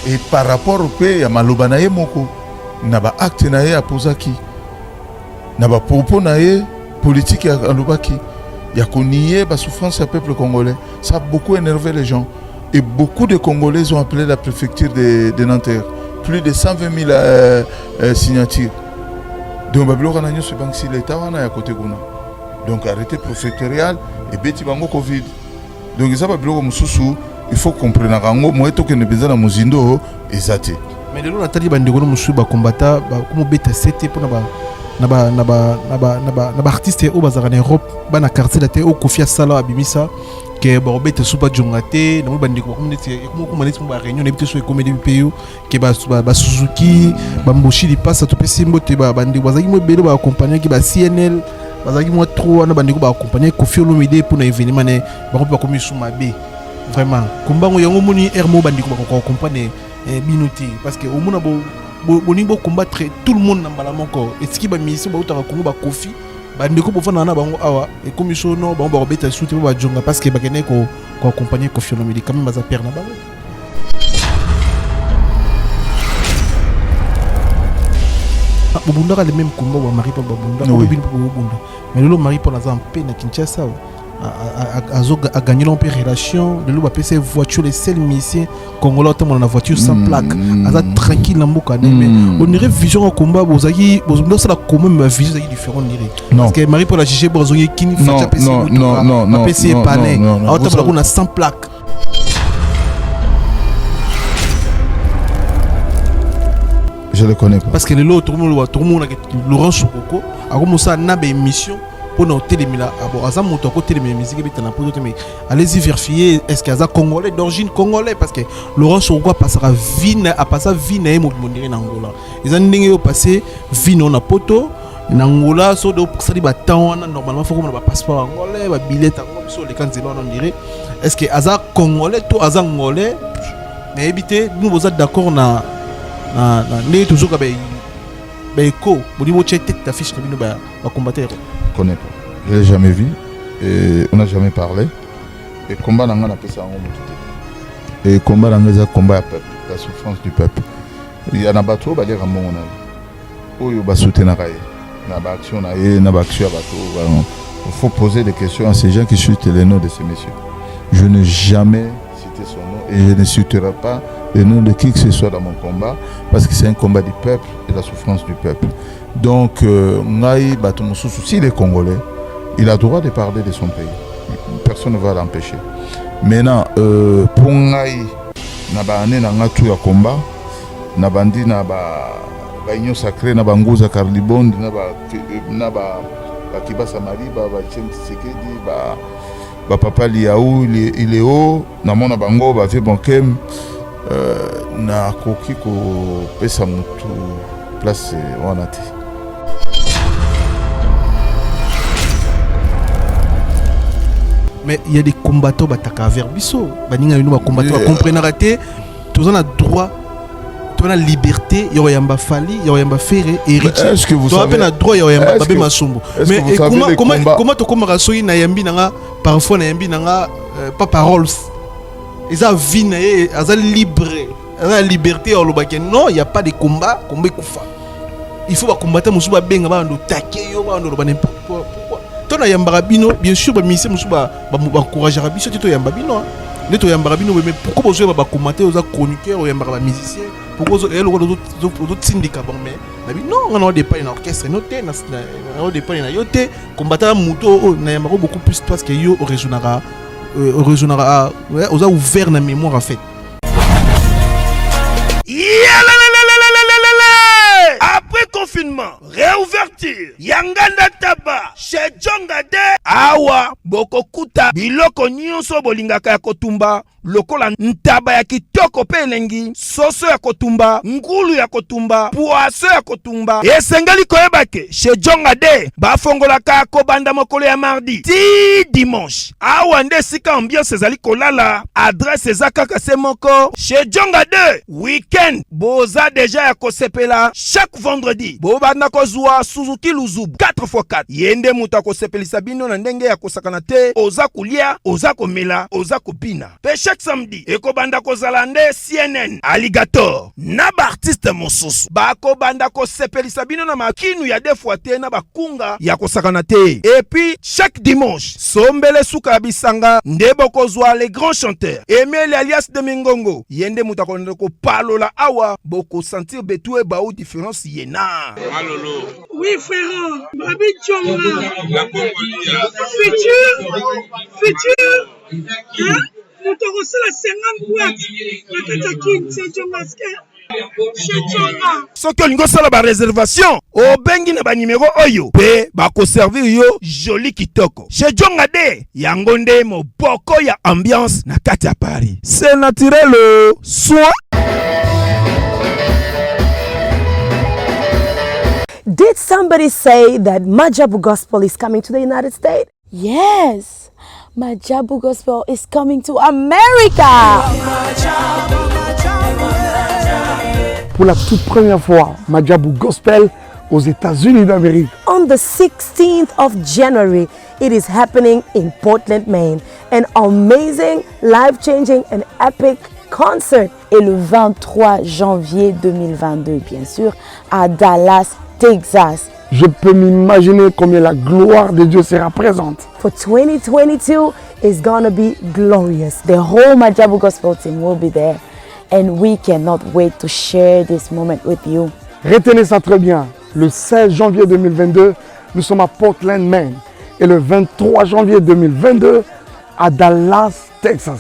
et par rapport au pays ya maloba na ye moko na ba acte na ye apozaki na ba propos na ye politique ya alobaki ya konier ba souffrance du peuple congolais. Ça a beaucoup énervé les gens et beaucoup de Congolais ont appelé la préfecture de Nanterre. Plus de 120 000 signatures. Donc babilo kana nyoso bank si l'état wana ya côté kuna. Donc arrêté préfectorial et beti bango Covid. Donc ça babilo mususu il faut comprendre rango moeto que ne besoin na muzindo ezate. Mais lelo natali bandeko no mususu ba combattant ba comme beta CT pour na ba artiste au bazara en Europe ba na quartier la te au Kofia Sala abimisa que ba beta super jongate na bandeko comme neti comme maneti ba réunion n'habite sur comédie pays que ba Suzuki ba Mboshi li passe to pesi mbote ba bandeko bazaki mo belo ba accompagner ki ba CNL bazaki mo trop na bandeko ba accompagner Kofi Olomide pour na événement ne ba ko comme sous mabe vraiment kombango yango moni hermo bandeko ba ko comprendre binoti parce que au mona bo combattre tout le monde na mbala moko et ce qui ba mission ba utaka kongo ba Kofi bandeko po fana na bango awa et comme so no ba beta souti ba jonga parce que ba kene ko accompagner Kofi Olomide quand même ba za père na bango Bobunda le même combat wa Marie Paul Bobunda Bobunda mais le Marie Paul a en paix na Kinshasa a gagné l'opération de l'eau PC voiture les seuls missiles congolais dans la voiture sans plaque a tranquille en boca mais on irait vision au combat bozaki bozunda ça la quand même vision différent parce que Marie Paul a jugé bozoye qui ni fait PC non PC pané on a sans plaque. Je le connais pas. Parce que tout le monde a Laurent Sokoko a commencé à faire une émission pour nous télémila. Alors, à mon côté, les musiques mais allez-y vérifier est-ce qu'il y a Congolais d'origine congolais parce que Laurent Sokoko passera vie à passer vie na en Angola. Ils ont passé vie na poto en Angola so de ça dit temps normalement faut qu'on a passeport angolais, ba billet sur les camps on dirait. Est-ce que Aza congolais tout Aza angolais mais éviter nous vous êtes d'accord na né toujours comme écho au niveau de tête d'affiche que nous va combattre. Je connais pas, je l'ai jamais vu et on n'a jamais parlé et combat n'a pas ça en et combat n'a pas combat peuple la souffrance du peuple il y en a pas trop bah dire à mon âge où il va soutenir na ba action na ba action bateau il faut poser des questions à ces gens qui chutent les noms de ces messieurs. Je n'ai jamais cité son nom et je ne citerai pas le nom de qui que ce soit dans mon combat parce que c'est un combat du peuple et la souffrance du peuple. Donc Ngaï Batoumoussou, s'il est congolais, il a le droit de parler de son pays. Personne ne va l'empêcher. Maintenant, pour Ngaï, naba ane na ngatu ya combat, nabandi naba union sacrée, naba nguza Carlibond, naba Kiba Samari, ba Tchem Tshisekedi, ba Papa Liaou, il est haut, na mona bango ba fait bonkem. Na koki ko pesa mutu place wana te. Mais il y a des combattants bataka vers biso baninga bino ba combattants comprendre raté tous on a droit tu as la liberté yoyamba fali yoyamba ferré héritier est-ce que vous savez na droit yoyamba babé masombo mais comment to comme rasoyi na yambi nanga parfois na yambi nanga pas paroles. Ils ont vie, ils ont libre, ils ont la liberté. Non, il n'y a pas de combat, combat koufa. Il faut combattre, il faut attaquer, il faut n'importe quoi. Toi, il y a un bien sûr, il faut encourager les gens. Il y a un mais pourquoi vous avez combattre aux chroniqueurs, aux musiciens, pourquoi vous avez d'autres syndicats? Non, on a des pas un orchestre, on a des pas un yoté, combattre un moto, il y a beaucoup plus parce que yo régional. On a ouvert la mémoire en fait. Après confinement, réouverture, Yanganda Taba, chez Djongade, Awa, Bokokuta, Biloko Nyonso Bolingaka ya Kotumba, lokola ntaba ya kitoko pe elengi, soso ya kotumba, ngulu ya kotumba, poaso ya kotumba. Esengeli koyebake, chez Djongade, bafongolaka kobanda mokolo ya mardi, ti dimanche. Awa nde sika ambiance ezali kolala, adresse ezakaka se moko, chez Djongade, weekend, boza deja ya kosepela, chaque vendredi, Samedi bobanda kozwa Suzuki Luzubu 4x4 yende muta kosepelisa bino na ndenge ya kosakana te oza kulia oza komela oza kopina pe chaque samedi ekobanda kozala nde CNN Alligator na ba artiste mosusu bakobanda kosepelisa bino na makinu ya defwa te na bakunga ya kosakana te et puis chaque dimanche sombele suka bisanga nde bokozwa les grands chanteurs Emile alias de Mingongo yende muta konde ko palola awa boko sentir betue ba ou différence yena. Malolo. Oui frère, Babi Tchonga. La Congolia. Futur. Hein? Nous t'aurons la 50 boîtes. La Katakin, c'est Tchongaske. Soki olingo sala ba réservation obengi na ba numéro oyo pe bako servir yo joli kitoko chez Djonga de yango nde moboko ya ambiance na kati ya Paris c'est naturel soin. Did somebody say that Majabu Gospel is coming to the United States? Yes, Majabu Gospel is coming to America. Pour la toute première fois, Majabu Gospel aux États-Unis d'Amérique. On the 16th of January, it is happening in Portland, Maine. An amazing, life-changing and epic concert. Et le 23 janvier 2022, bien sûr, à Dallas, Texas. Je peux m'imaginer combien la gloire de Dieu sera présente. For 2022, it's gonna be glorious. The whole Majabu Gospel team will be there. And we cannot wait to share this moment with you. Retenez ça très bien. Le 16 janvier 2022, nous sommes à Portland, Maine. Et le 23 janvier 2022, à Dallas, Texas.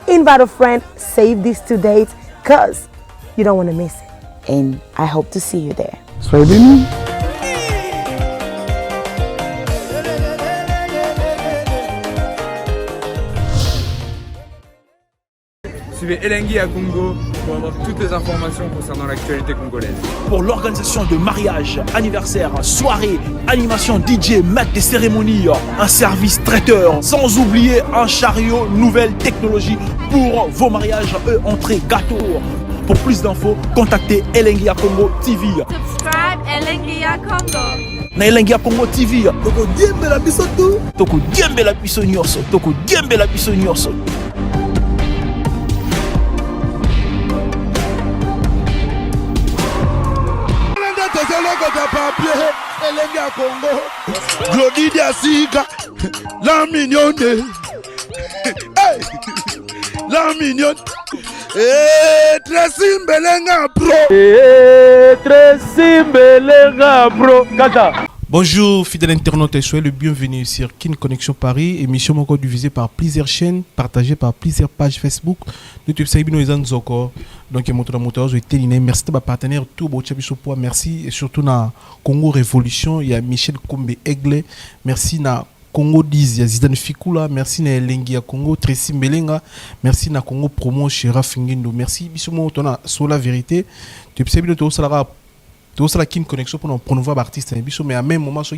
Invite a friend, save these 2 dates, because you don't want to miss it. And I hope to see you there. Soyez bénis. Suivez Elengi à Congo pour avoir toutes les informations concernant l'actualité congolaise. Pour l'organisation de mariage, anniversaire, soirée, animation DJ, maître des cérémonies, un service traiteur, sans oublier un chariot nouvelle technologie pour vos mariages, entrée, gâteau. Pour plus d'infos, contactez Elengi à Congo TV. Subscribe Elengi à Congo. Na Elengi à Congo TV. Toko diembe la biso tout. Toko diembe la biso nyonso. Toko diembe la biso nyonso. Elengi ya Congo Glody Diasiga la mignonne hey! La mignonne Tracy Mbelenga bro Tracy Mbelenga bro Kata. Bonjour fidèles internautes, soyez le bienvenu sur Kin Connexion Paris, émission encore diffusée par plusieurs chaînes, partagée par plusieurs pages Facebook, YouTube Saibino et Zanzoko. Donc merci de ma partenaire tout merci et surtout na Congo Révolution, il y a Michel Kombe Aigle, merci na Congo 10, il y a Zidane Fikula, merci na Elengi ya Congo, Tracy Mbelenga, merci na Congo Promo Shera Fingindo, merci Bissomo Tona sur la vérité, tu sais bien tout ça tout ça qui une connexion pour promouvoir l'artiste mais à même moment ceux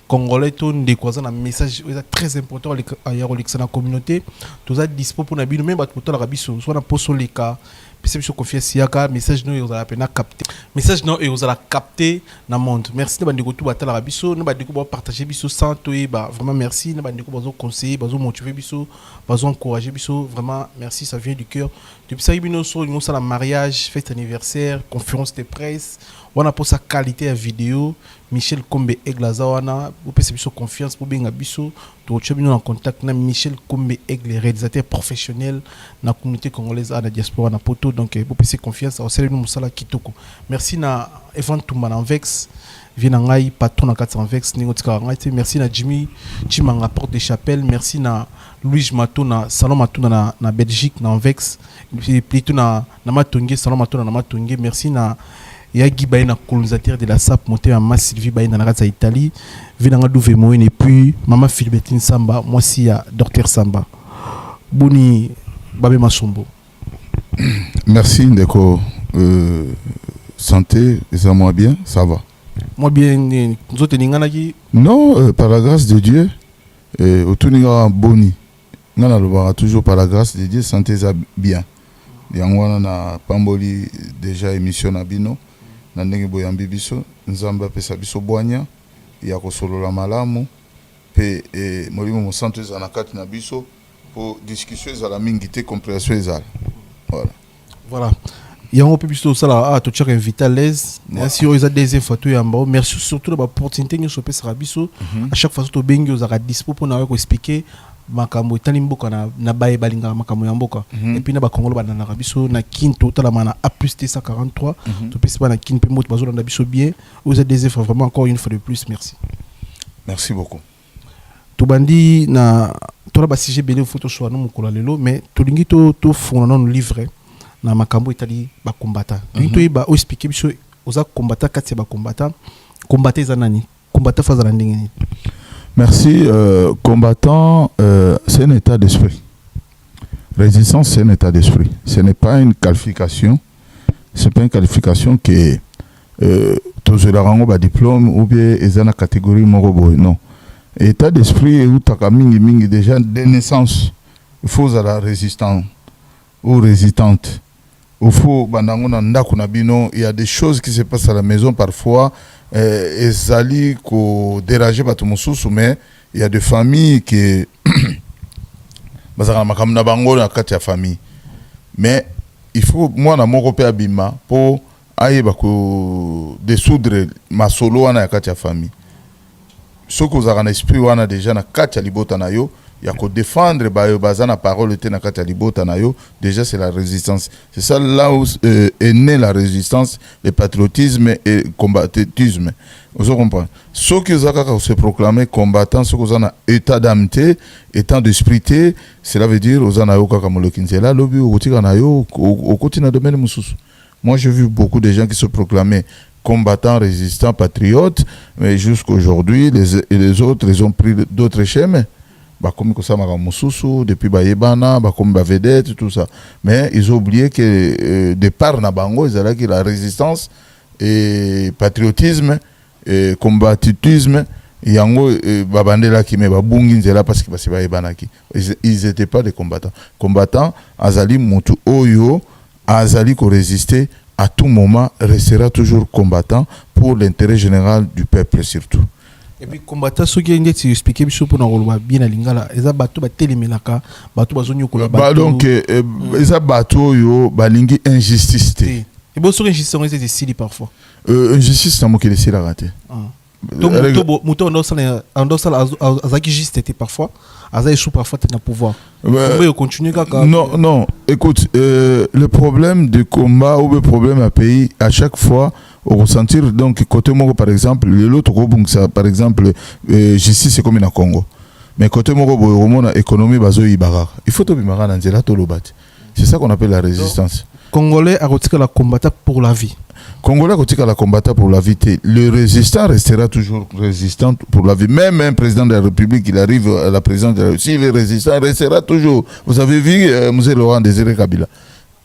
congolais ton décoisant un message très important à la communauté tout ça dispo pour nabi même pour la rabiso soit na poso les cas puis c'est confiance yaka message nous ils ont peine capter message non et ils ont capter na monde merci de bandiko tout battre la rabiso nous bandiko partager biso sans toi vraiment merci nous bandiko bazo conseiller bazo motiver biso bazo encourager biso vraiment merci ça vient du cœur depuis ça ibino so nous ça la mariage fête anniversaire conférence de presse on a pour sa qualité à vidéo Michel Kombe Aigle Zawana vous pouvez biso confiance pour bien biso to chobino en contact na Michel Kombe Aigle réalisateur professionnel na communauté congolaise à la diaspora na poto donc vous pouvez confiance au salut nous sala kitoko merci na Evan Tumba na Vex vient ngai patron na 400 Vex ningotika ngai merci na Jimmy Chimanga Porte des Chapelles merci na Louis Mato na Salon Mato na Belgique na Vex plutôt na Matonge Salon Mato na Matonge merci na Yagi Baina colonisateur de la SAP monté à Ma Sylvie Baina na Raza Italie Vinanga Douve Moine et puis Maman Philibetine Samba moi aussi à Docteur Samba Boni Babé Masombo. Merci Ndeko santé ça moi bien ça va moi bien nous autres n'ingana non par la grâce de Dieu autour n'ingana boni n'ana le toujours par la grâce de Dieu santé ça bien yango na pamboli déjà émission na bino na ndenge boyambi biso nzambe apesa biso bwanya ya kosolola malamu pe molimo mosantu ezala na kati na biso po discussion ezala mingi te compréhension ezala voilà yango pe biso osala to tchaka invité à l'aise merci aux des fois to yamba merci surtout la opportunité nyonso pesaka biso à chaque fois to bengi ozaka dispo pour na ko expliquer makambo etali mboka na baye balingaka makambo ya mboka et puis na bakongolo bananaka biso na kinto talama na A+T143 to pesi ba na kin pe moto bazolanda biso bien aux des fois vraiment encore une fois de plus merci beaucoup to bandi na to la ba sujet belé photo so na mukolo lelo mais to lingi to fona non livre na makambo etali ba combattant lingi to ba expliquer biso oza combattant kati ba combattant za nani combattant faza na ndenge. Merci. Combattant, c'est un état d'esprit. Résistance, c'est un état d'esprit. Ce n'est pas une qualification. Ce n'est pas une qualification que tous les rangs de diplôme ou bien ils ont la catégorie morobo. Non. État d'esprit, où tu as déjà dès naissance, il faut la résistance ou résistante. Il faut il y a des choses qui se passent à la maison parfois. Ezali ko déranger bato mususu mais il y a des familles qui bazaka makamna bango na kati ya famille mais il faut moi na moko pe abima pour ayeba ko dissoudre masolo wana ya kati ya famille soko zaka na esprit wana déjà na kati ya libota na yo ya ko défendre bayo bazana parole te na kati ya libota na yo déjà c'est la résistance c'est ça là où est né la résistance le patriotisme et combattantisme vous comprenez ceux qui ont se proclamer combattant ceux qui ont état d'âme état d'esprit cela veut dire aux ana yo kaka molokinzela lobi okotika na yo okoti na domaine mususu. Moi j'ai vu beaucoup de gens qui se proclamaient combattants, résistants, patriotes mais jusqu'aujourd'hui les autres ils ont pris d'autres chemins. Comme ça depuis Bayebana, comme vedette, tout ça. Mais ils ont oublié que départ na bango, ils avaient la résistance et patriotisme et combattisme. Yango babandela ki me babungi nzela parce que basi Bayebana ki. Ils étaient pas des combattants. Combattants, azali mutu oyo, azali ko résister à tout moment, restera toujours combattant pour l'intérêt général du peuple surtout. Et puis combattant ceux qui ont expliqué biso pour na bien na lingala eza bato ba telemelaka bato bazonyo ko bato donc eza bato yo balingi injustice te et bon sur injustice on était ici parfois injustice na mokili sila raté muto ndo sala azaki juste était parfois azaki sous parfois na pouvoir on peut continuer kaka non écoute le problème du combat ou le problème à pays à chaque fois au ressentir donc côté moko par exemple l'autre ça par exemple justice c'est comme na Congo mais côté moko boyomona économie bazo ibara il faut to bimara na nzela to lobati c'est ça qu'on appelle la résistance. Congolais a retiré la combattant pour la vie. Congolais a la combattant pour la vie. Le résistant restera toujours résistant pour la vie. Même un président de la République, il arrive à la présidence de la République. S'il est résistant, il restera toujours. Vous avez vu M. Laurent Désiré Kabila.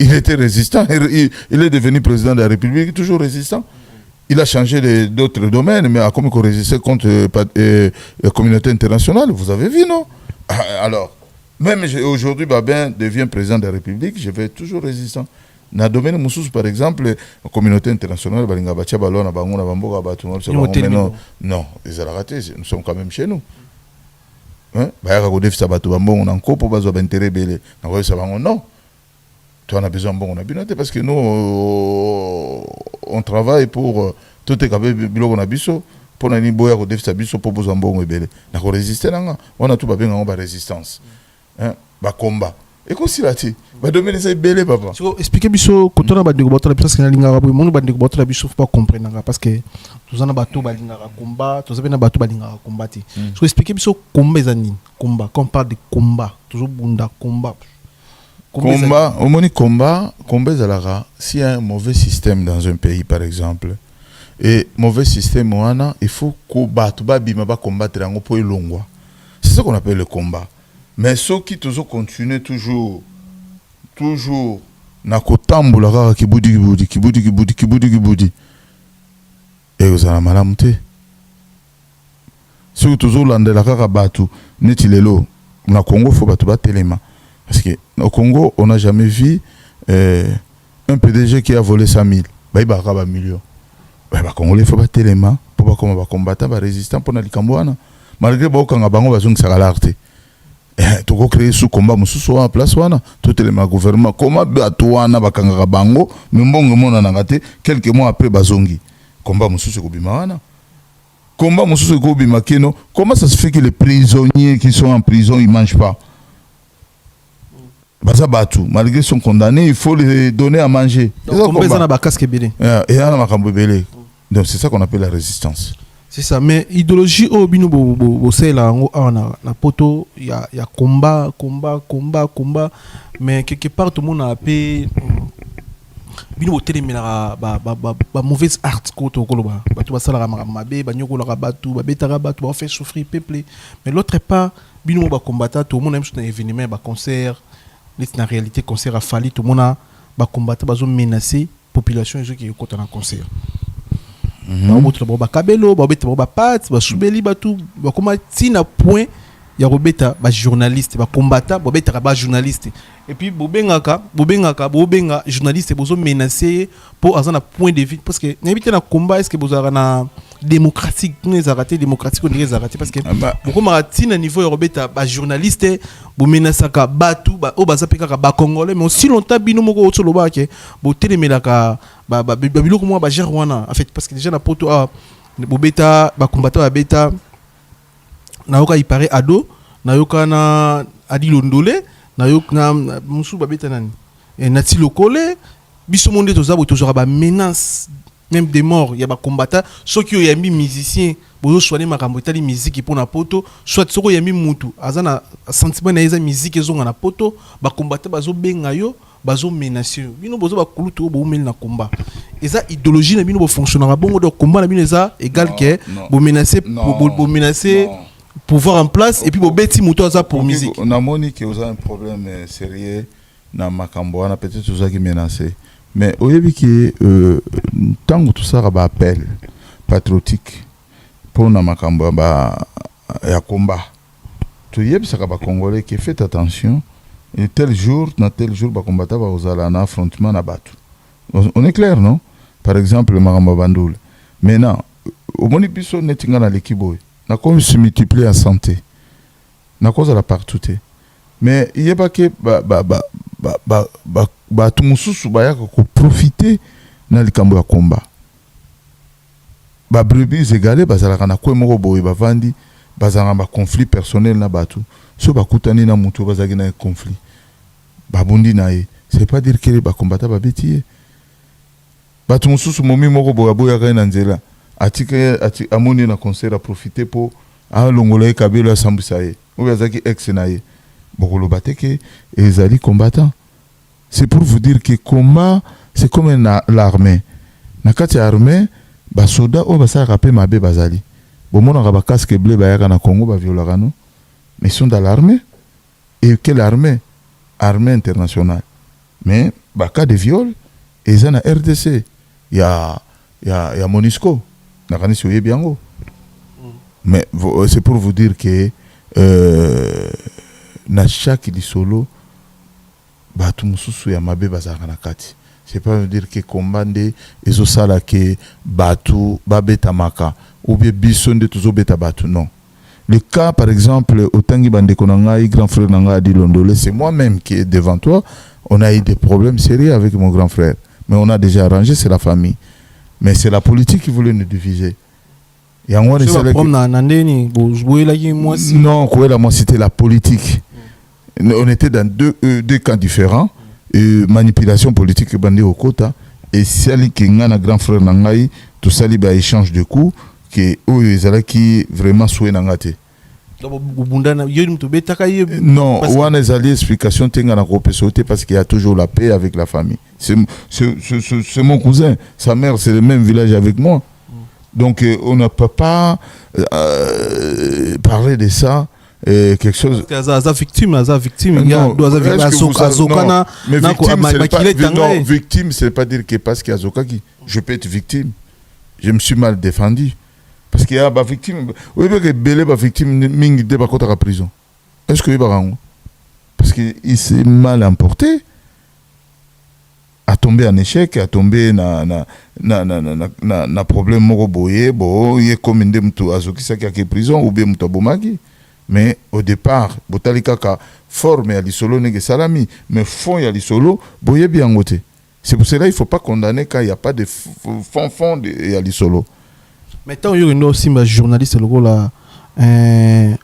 Il était résistant. Il est devenu président de la République, toujours résistant. Il a changé d'autres domaines, mais a comme résisté contre la communauté internationale. Vous avez vu, non? Alors, même aujourd'hui, Babin devient président de la République, je vais être toujours résistant. Dans le domaine Moussous, par exemple, la communauté internationale, non, ils ont raté, nous sommes quand même chez nous. Non. Tu en as besoin bon, on a bien parce que nous, on travaille pour tout est capable de pour nous boire au défi sabiso pour besoin bon et belé. N'a pas résisté là, on a tout pas bien en résistance. Ba combat et qu'on s'y lati ba dominer c'est belé papa so expliquer biso ko tona ba ndeko botala parce que na linga ba mo ba ndeko botala biso pas comprendre parce que tous ana bato ba linga combat tous na bato ba linga combattre so expliquer biso combat ezani combat quand on parle de combat toujours bunda combat au moni combat zalara s'il y a un mauvais système dans un pays par exemple et mauvais système wana il faut ko bato ba bima ba combattre ngo po ilongwa c'est ça qu'on appelle le combat. Mais ceux qui toujours continuent toujours na kotambola kaka kibudi et vous avez malamu te ceux qui toujours landela kaka batu neti lelo na Congo faut batu ba telema parce que au Congo on n'a jamais vu un PDG qui a volé 100 000 ba ibaka ba million Congolais faut battre les mains pour pas comme combattre ba résistant pour na likambo wana malgré bokanga bango bazongi saka l'arte to ko créer sous combat mususu en place wana tout les gouvernement comment bato wana bakanga bango mbongo mona na ngate quelques mois après bazongi combat mususu ko bima wana combat mususu ko bima keno comment ça se fait que les prisonniers qui sont en prison ils mangent pas baza batu malgré sont condamnés il faut les donner à manger combat ça na ba casque belé et na makambo belé. Donc c'est ça qu'on appelle la résistance. C'est ça, mais idéologie au bino bo c'est là na poto il y a combat, mais quelque part tout le monde a appelé bino bo télé ba mauvaise art ko to koloba ba to basala mabe ba nyoko la batu ba betara batu ba fait souffrir peuple, mais l'autre part bino ba combattre tout le monde aime sur un événement ba concert, la réalité concert a fallu tout le monde ba combattre ba menacer population qui est côté dans concert. Ba kabelo ba beta ba pat ba subeli ba tout ba koma tina point ya robeta ba journaliste ba combattant ba beta ba journaliste et puis bobenga journaliste bozo menacer pour azana point de vue parce que n'habite na combat est-ce que bozo na démocratique nous arrêté démocratique on dirait arrêté parce que beaucoup tina niveau ya robeta ba journaliste bo menasaka batu ba o bazapeka ba congolais mais aussi longtemps bino moko otoloba ke bo telemelaka ba biloko moi ba gère wana en fait parce que déjà na poto bobeta ba combattant ba beta na yoka il paraît ado na yoka na adi londole na yoka na musu ba beta nani et nati lokole biso monde tozabo tozora ba menace même des morts il y a ba combattant ceux qui ont mis musicien bozo soigner makambo etali musique pour na poto soit soko yami mutu azana sentiment na eza musique ezonga na poto ba combattant bazo benga yo bazo menacer bino bozo ba kulutu bo mel na combat eza idéologie na bino bo fonctionnera bongo de combat na bino eza égal que bo menacer bo menacer pouvoir en place et puis bo beti mutu aza pour musique on a moni que vous avez un problème sérieux na makambo na peut-être tout ça qui menacer mais au début que tant que tout ça ba appel patriotique pour na makambo ba ya combat tu yeb ça ba congolais qui fait attention et tel jour ba combattant ba ozala na affrontement na batu on est clair non par exemple le makambo bandoul maintenant au moni biso netinga na l'équipe na comme se multiplier en santé na cause la partout mais il y a pas que tout mususu ba ya ko profiter na likambo ya combat ba brebis égalé bazalaka na ko moko boye ba vandi bazanga ba conflit personnel na batu so ba kutani na mutu bazaki na conflit ba bundi na ye c'est pas dire que ba combattre ba betier batu mususu momi moko boya ka na nzela atike amoni na concert a profiter pour a longola kabelo sambisa ye ou bazaki ex na ye bokolo bateke ezali combattant. C'est pour vous dire que combat c'est comme l'armée na kati ya armée ba soda o basa rapé mabe bazali bomona ba casque bleu ba yaka na Congo ba violaka no mais ils sont dans l'armée et quelle armée internationale mais ba cas de viol et ça na RDC il y a Monisco na kanisi oyebiango mais c'est pour vous dire que na chaque lisolo batu mususu ya mabe bazaka na kati. C'est pas dire que commande ezo sala ke batu babeta maka ou bien bisonde tuzo beta batu non. Le cas par exemple au tangi bande konanga grand frère nanga Adi Londole, c'est moi-même qui est devant toi, on a eu des problèmes sérieux avec mon grand frère, mais on a déjà arrangé, c'est la famille. Mais c'est la politique qui voulait nous diviser. Non, moi c'était la politique. On était dans deux camps différents. Manipulation politique bandé au quota et celle qui est un grand frère nangai tout ça liba échange de coups que eux ils qui vraiment souhait nangate non on a des explications tenga na groupe sauter parce qu'il y a toujours la paix avec la famille c'est mon cousin sa mère c'est le même village avec moi donc on ne peut pas parler de ça. Quelque chose victime victime c'est pas dire que parce qu'il y a Zokaki je peux être victime je me suis mal défendu parce qu'il y a ba victime oui que belé ba victime mingi de ba kota la prison est-ce que il va parce que il s'est mal emporté à tombé en échec, a tombé na problème moko boye, il est comme une demto azokisa qui a prison ou bien muto bomaki. Mais au départ, botali kaka forme ya lisolo nege salami, mais fond ya lisolo boye bien ngote. C'est pour cela il faut pas condamner quand il y a pas de fond de ya lisolo. Maintenant il y a une aussi ma journaliste le gars là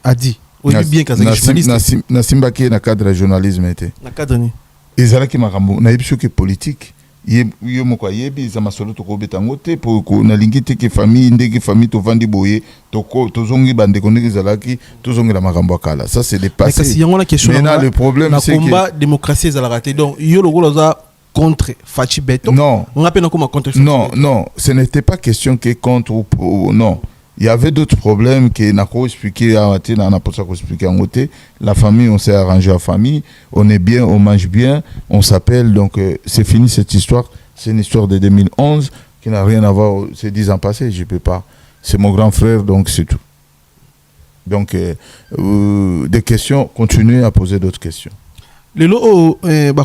a dit oui bien que journaliste na simba qui na cadre journalisme était. Na cadre ni. Ezala ki makambo na yebisho ke politique. Ye moko yebi za masolo to ko betango te po ko na lingite ke famille ndeke famille to vandi boye to ko to zongi bande ko ndeke zalaki to zongi la makambo akala. Ça c'est dépassé. Mais si on a question maintenant le problème c'est que combat démocratie ezala raté. Donc yo le gros za contre Fachi Beton. Non. On appelle comment contre Non, ce n'était pas question que contre ou non. Il y avait d'autres problèmes que n'a pas expliqué à Maté, n'a pas expliqué en côté. La famille, on s'est arrangé en famille, on est bien, on mange bien, on s'appelle. Donc c'est fini cette histoire. C'est une histoire de 2011 qui n'a rien à voir. C'est 10 ans passés, je peux pas. C'est mon grand frère, donc c'est tout. Donc des questions, continuez à poser d'autres questions. Les lots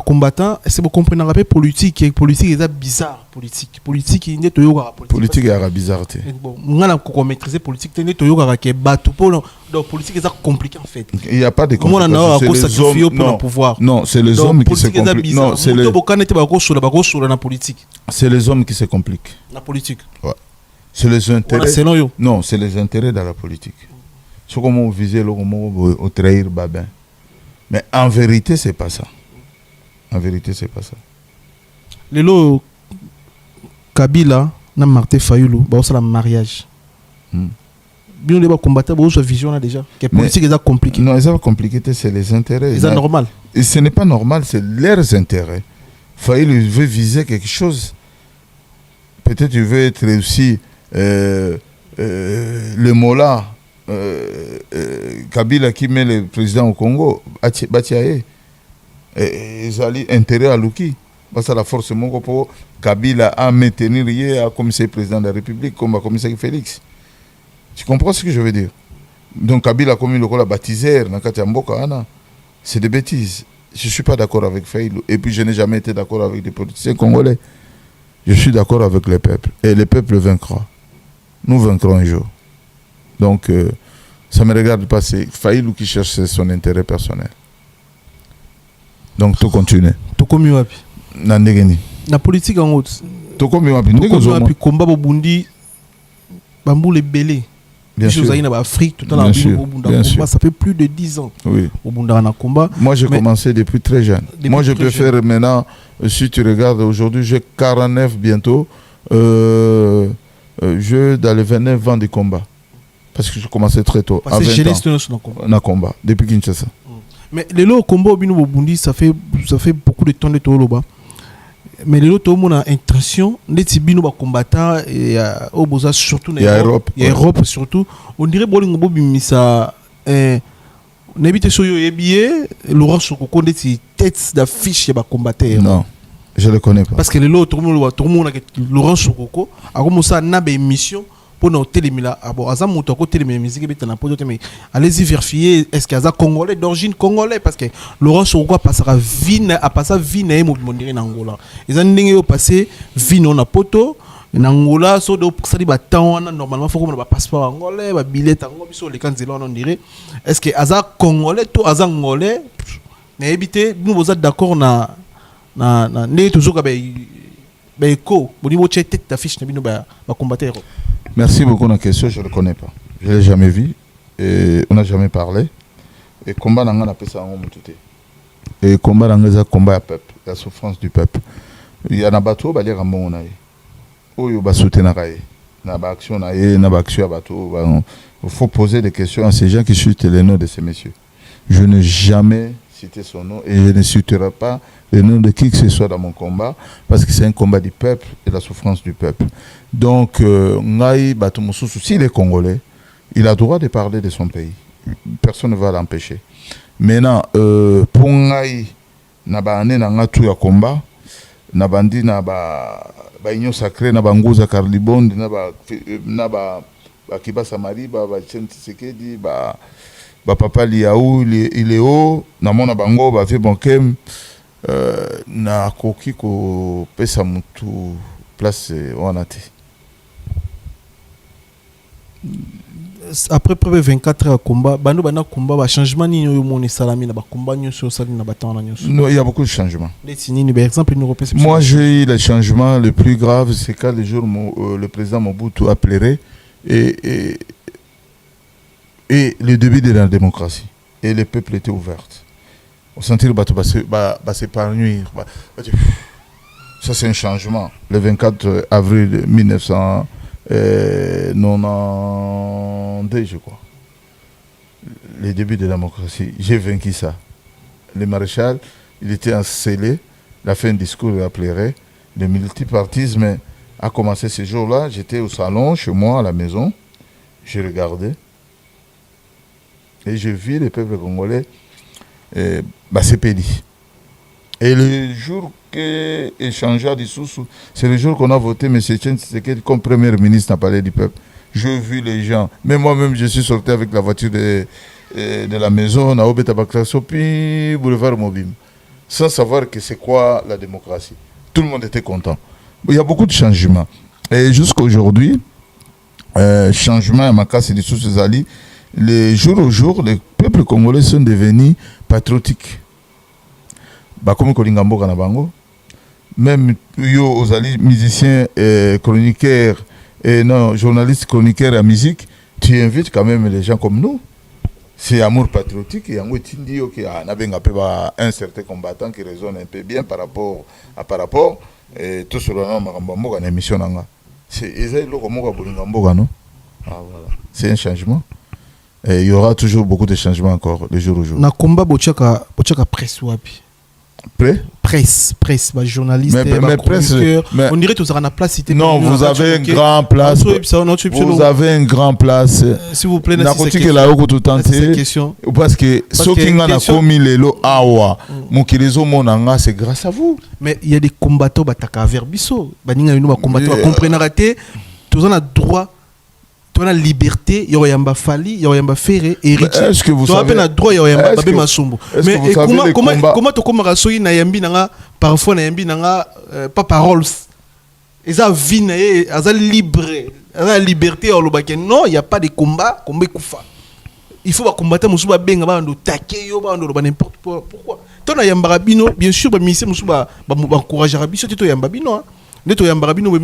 combattants, c'est pour comprendre la politique est bizarre politique il n'est pas politique est bizarre. Bon, on a maîtriser politique n'est pas que bateau donc politique est compliqué en fait. Il n'y a pas de complication. C'est les hommes pour le pouvoir. Non, c'est les hommes qui se compliquent. Non, c'est c'est les hommes qui se compliquent. La politique. Ouais. C'est les intérêts. Non, c'est les intérêts dans la politique. C'est comme on visait au trahir Babin. Mais en vérité, c'est pas ça. En vérité, c'est pas ça. Lelo Kabila na Martin Fayulu, ba osala mariage. Bien les combattants, ba osala vision là déjà. Que politique est compliqué. Non, c'est pas compliqué, c'est les intérêts. C'est normal. Et ce n'est pas normal, c'est leurs intérêts. Fayulu veut viser quelque chose. Peut-être il veut être aussi le Mola. Kabila qui met le président au Congo, Batiaye, ils ont intérêt à Luki. Parce que la force Mongo pour Kabila a maintenir hier comme c'est président de la République, comme commissaire Félix. Tu comprends ce que je veux dire? Donc Kabila comme il a baptisé, c'est des bêtises. Je ne suis pas d'accord avec Fayulu. Et puis je n'ai jamais été d'accord avec des politiciens congolais. Je suis d'accord avec le peuple. Et le peuple vaincra. Nous vaincrons un jour. Donc, ça ne me regarde pas. C'est Fayulu qui cherche son intérêt personnel. Donc, tout continue. Tout comme Yoapi. La politique en haut. Tout comme Yoapi. Tout comme Yoapi. Combat Bobundi. Bambou les belés. Bien sûr. En Afrique, tout à l'heure. Ça fait plus de 10 ans. Oui. Au combat. Moi, j'ai commencé depuis très jeune. Moi, je peux faire maintenant, si tu regardes aujourd'hui, j'ai 49 bientôt. Je dans les 29 ans de combat. Parce que je commençais très tôt. Parce que jeunesse dans combat depuis Kinshasa. Mais les lots combat au Burundi, ça fait beaucoup de temps de Toloba. Mais les lots tout le monde a intention d'être bino ba combattant et au Boza surtout en Europe. Et Europe surtout. On dirait bolingo bimisa n'habite sur yo ebié Laurent Sokoko d'être tête d'affiche ba combattant. Non. Je le connais pas. Parce que les lots tout le monde a Laurent Sokoko a commencé à nabe émission pour nous télémila abo azam moto ko télémila musique beta na poto mais allez-y vérifier est-ce qu'il y a congolais d'origine congolais parce que Laurent Sokoko passera vie a passé vie na mondiri na Angola ils ont ndenge yo passer vie na poto na Angola so do sali ba temps normalement faut comme ba passeport angolais ba billet ango biso les kanzela on dirait est-ce que aza congolais to aza angolais na éviter nous vous êtes d'accord na ne toujours ka ba écho au niveau tête d'affiche na bino ba combattre. Merci beaucoup de la question, je ne le connais pas. Je ne l'ai jamais vu. Et on n'a jamais parlé. Et combat n'a pas ça en tout. Et combat n'a combat à peuple, la souffrance du peuple. Il y a un bateau, il y a un bon naïe. Oh, il y a un soutien naïe. Il y a une action naïe, il y a une action à bateau. Il faut poser des questions à ces gens qui citent les noms de ces messieurs. Je n'ai jamais cité son nom et je ne citerai pas le nom de qui que ce soit dans mon combat parce que c'est un combat du peuple et la souffrance du peuple. Donc, Ngaï Batoumoussou, s'il est congolais, il a le droit de parler de son pays. Personne ne va l'empêcher. Maintenant, pour Ngaï, Nabane n'a tout à combat, Nabandi n'a pas union sacrée, n'a pas Ngouza Carlibond, n'a pas Kiba Samari, n'a pas Tchentikedi, Papa Liaou, il est haut, n'a pas Bango, n'a pas fait Bonkem. na koki ko pesa mutu place wana te. Après près 24 heures de combat, bando bana combat ba changement ni yo moni salami na ba combat nyoso sali na batana nyoso. Non, il y a beaucoup de changements. Par exemple, moi j'ai eu le changement le plus grave, c'est quand le jour le président Mobutu a pleuré et le début de la démocratie et le peuple était ouvert. On sentit le bateau s'épanouir. Ça c'est un changement. Le 24 avril 1992, je crois. Le début de la démocratie. J'ai vaincu ça. Le maréchal, il était encelé. Il a fait un discours, il a pleuré. Le multipartisme a commencé ce jour-là. J'étais au salon, chez moi, à la maison. Je regardais. Et je vis le peuple congolais s'épanouir. Et le jour qu'il changea de sous, c'est le jour qu'on a voté M. Etienne Tshisekedi comme premier ministre n'a parlé du peuple. Je vis les gens. Mais moi-même, je suis sorti avec la voiture de la maison, à Obeta-Baklasopi, boulevard Mobim, sans savoir que c'est quoi la démocratie. Tout le monde était content. Il y a beaucoup de changements. Et jusqu'à aujourd'hui, changement à Makassi de Sous-Zali, les jours au jour, les peuples congolais sont devenus patriotiques. Comme Kolingambo Kanabango, même yo ozali musicien chroniqueur non journaliste chroniqueur à musique, tu invites quand même les gens comme nous. C'est amour patriotique et yango tindi yo ki anabenga pe ba un certain combattant qui résonne un peu bien par rapport et tout cela makambo mboka na émission nanga. C'est ezali loko moko Kolingambo non. Ah voilà, c'est un changement. Et il y aura toujours beaucoup de changements encore le jour au jour. Na combat bochaka presse wapi. Presse, journaliste, presse, on dirait que vous avez une place. Non, vous avez une grande place. Vous avez une grande place. S'il vous plaît, c'est question. Parce que ceux qui ont commis les lots awa, c'est grâce à vous. Mais il y a des combattants qui ont verbiso. Il y a des combattants qui comprennent raté. Tous on a droit. Tu as la liberté, il y a un fali, il y a un ferré, héritier. Est-ce que vous savez le droit, il y a un babé masumbo. Mais comment tu commences à na yambi nanga parfois na yambi nanga pas paroles. Ils ont vie na ils ont libre, ils ont la liberté au lobake. Non, il y a pas de combat, combat kufa. Il faut combattre musuba benga ba ndo taquer yo ba ndo ba n'importe quoi. Pourquoi? Toi na yamba rabino, bien sûr ba misi musuba ba encourager rabino, tu to yamba bino. Mais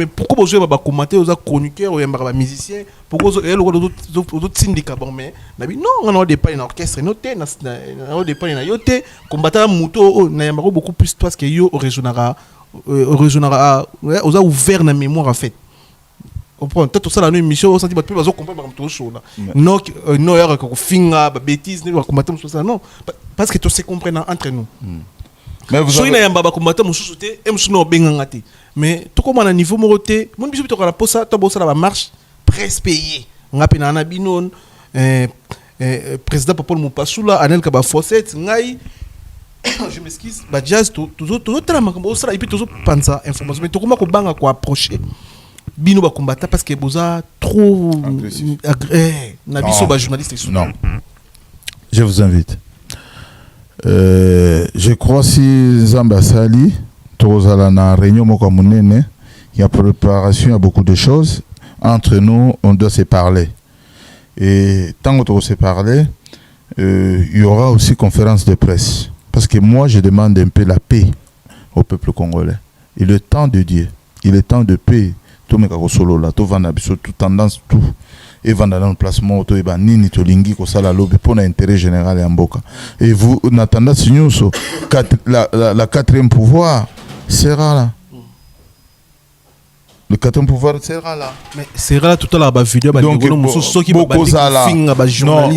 pourquoi vous avez commenté aux chroniqueurs ou aux musiciens? Pourquoi vous avez d'autres syndicats? Mais non, on a des pas un orchestre, on a des pas un yoté. Combattant Mouto, on a beaucoup plus parce que yo régionara, on a ouvert la mémoire en fait. On prend tout ça dans une émission, on sent que vous comprendre tout ça. Non, non, il y a finga, bêtises, ne va combattre ça non, parce que tout se comprend entre nous. Mais vous avez un baba combattant mon sous-souté, et mon bengangate. Mais tout comme on a niveau moroté, mon bisou la posa, ta bossa la marche, presse payé. On a pena binon, président Paul Moupassoula, Anel Kaba Fosset, Ngai, je m'excuse, bah jazz, tout trama, comme ça, et puis tout pensa information. Mais tout comme on banga quoi approcher. Bino va combattre parce que boza trop nabiso ba journaliste. Non. Je vous invite. Je crois si Zamba Sali, Tozala réunion il y a préparation, il y a beaucoup de choses. Entre nous, on doit se parler. Et tant qu'on se parler, il y aura aussi conférence de presse. Parce que moi, je demande un peu la paix au peuple congolais. Il est temps de Dieu. Il est temps de paix. Tout le monde solo là, tout tendance, tout. Et vendre dans le placement auto et nini to lingi ko sala lobby pour l'intérêt général en boka. Et vous n'attendez pas la quatrième pouvoir sera là. Le quatrième pouvoir sera là. Mais sera là tout à l'heure ba vidéo ba donc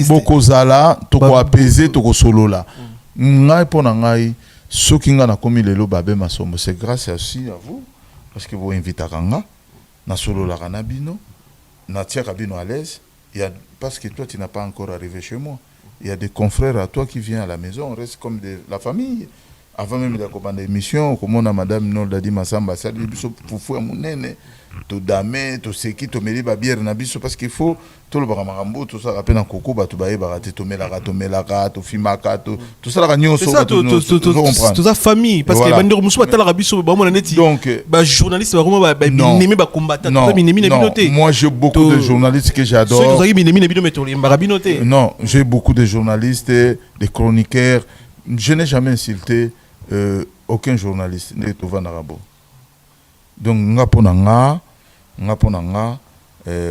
beaucoup zala to ko apaiser to ko solo là. Ngai pona ngai soki nga na komi lelo babe masombo c'est grâce aussi à vous parce que vous invitez kanga na solo la kanabino. Natia Kabino à l'aise, parce que toi tu n'as pas encore arrivé chez moi. Il y a des confrères à toi qui viennent à la maison, on reste comme la famille. avant même de la émission, comme on a madame Nordadi Massamba, ça dit pour faire mon nene, to dame, to seki, to meli ba bière na biso parce qu'il faut tout le baramarambo, tout ça rappelle en coco, ba to baé baraté, to melaka, to fimaka, tout ça la gagnon c'est ça, tout ça famille parce que bandir musu batala rabiso ba mona neti. Donc ba journaliste ba vraiment ba minemi ba combattant, tout ça minemi na binoté. Moi j'ai beaucoup de journalistes que j'adore. Ceux qui minemi na binoté, ba binoté. Non, j'ai beaucoup de journalistes, des chroniqueurs. Je n'ai jamais insulté aucun journaliste ne trouva na rabo. Donc nga ponanga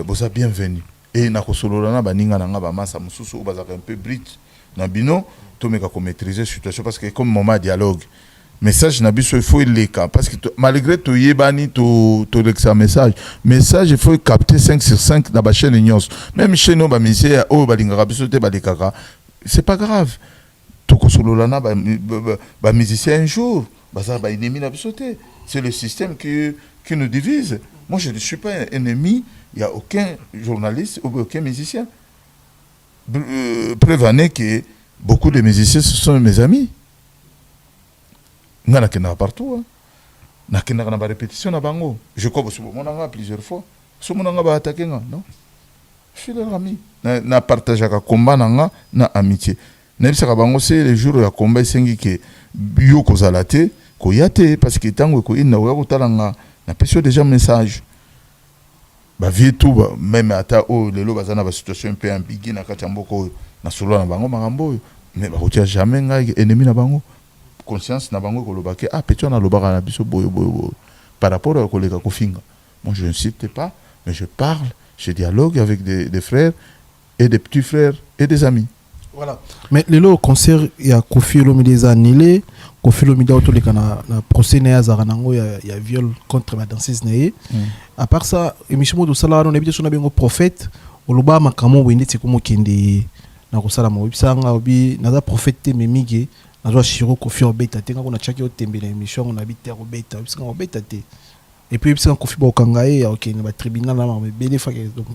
bosa bienvenue et na kosolola na baninga na nga ba masa mususu bazaka un peu brit na bino to meka ko maîtriser situation parce que comme moment dialogue message na biso il faut le cas parce que malgré to yebani to lexa message il faut capter 5 sur 5 na ba chaîne nyos même chez nous ba misé o balinga biso te ba lekaka c'est pas grave. Ba musicien un jour, c'est le système qui nous divise. Moi, je ne suis pas un ennemi, il n'y a aucun journaliste ou aucun musicien. Prévenez que beaucoup de musiciens, ce sont mes amis. Il y en a partout. Il y a des répétitions. Je crois que je plusieurs fois. Je suis attaqué. Non? Je suis leur ami. Je partage un combat, na amitié. Nebisaka bango c'est les jours ya combat sengi ke bio kozalate ko yate parce que tango ko ina wa kotalanga na peso déjà message ba vie tout même ata o lelo bazana ba situation un peu ambiguë na kati mboko na solo na bango makambo mais ba kotia jamais ngai ennemi na bango conscience na bango ko lobake peto na lobaka na biso boyo par rapport à koleka kofinga. Moi je n'insiste pas mais je parle, je dialogue avec des frères et des petits frères et des amis. Voilà. Mais le concert il y a Kofi Olomide annulé, Kofi Olomide autoleka na procès na zaranango ya viol contre la danseuse nae. À part ça, émission de sala on habite sur na bengo prophète, oloba makamo wende tikomo kende na kosala mo bisanga obi na za prophète memige na zo shiro Kofi obeta tenga ko na chaki otembe na émission on habite obeta bisanga obeta te. Et puis bisanga Kofi bokangae OK na ba tribunal na ma bele fa donc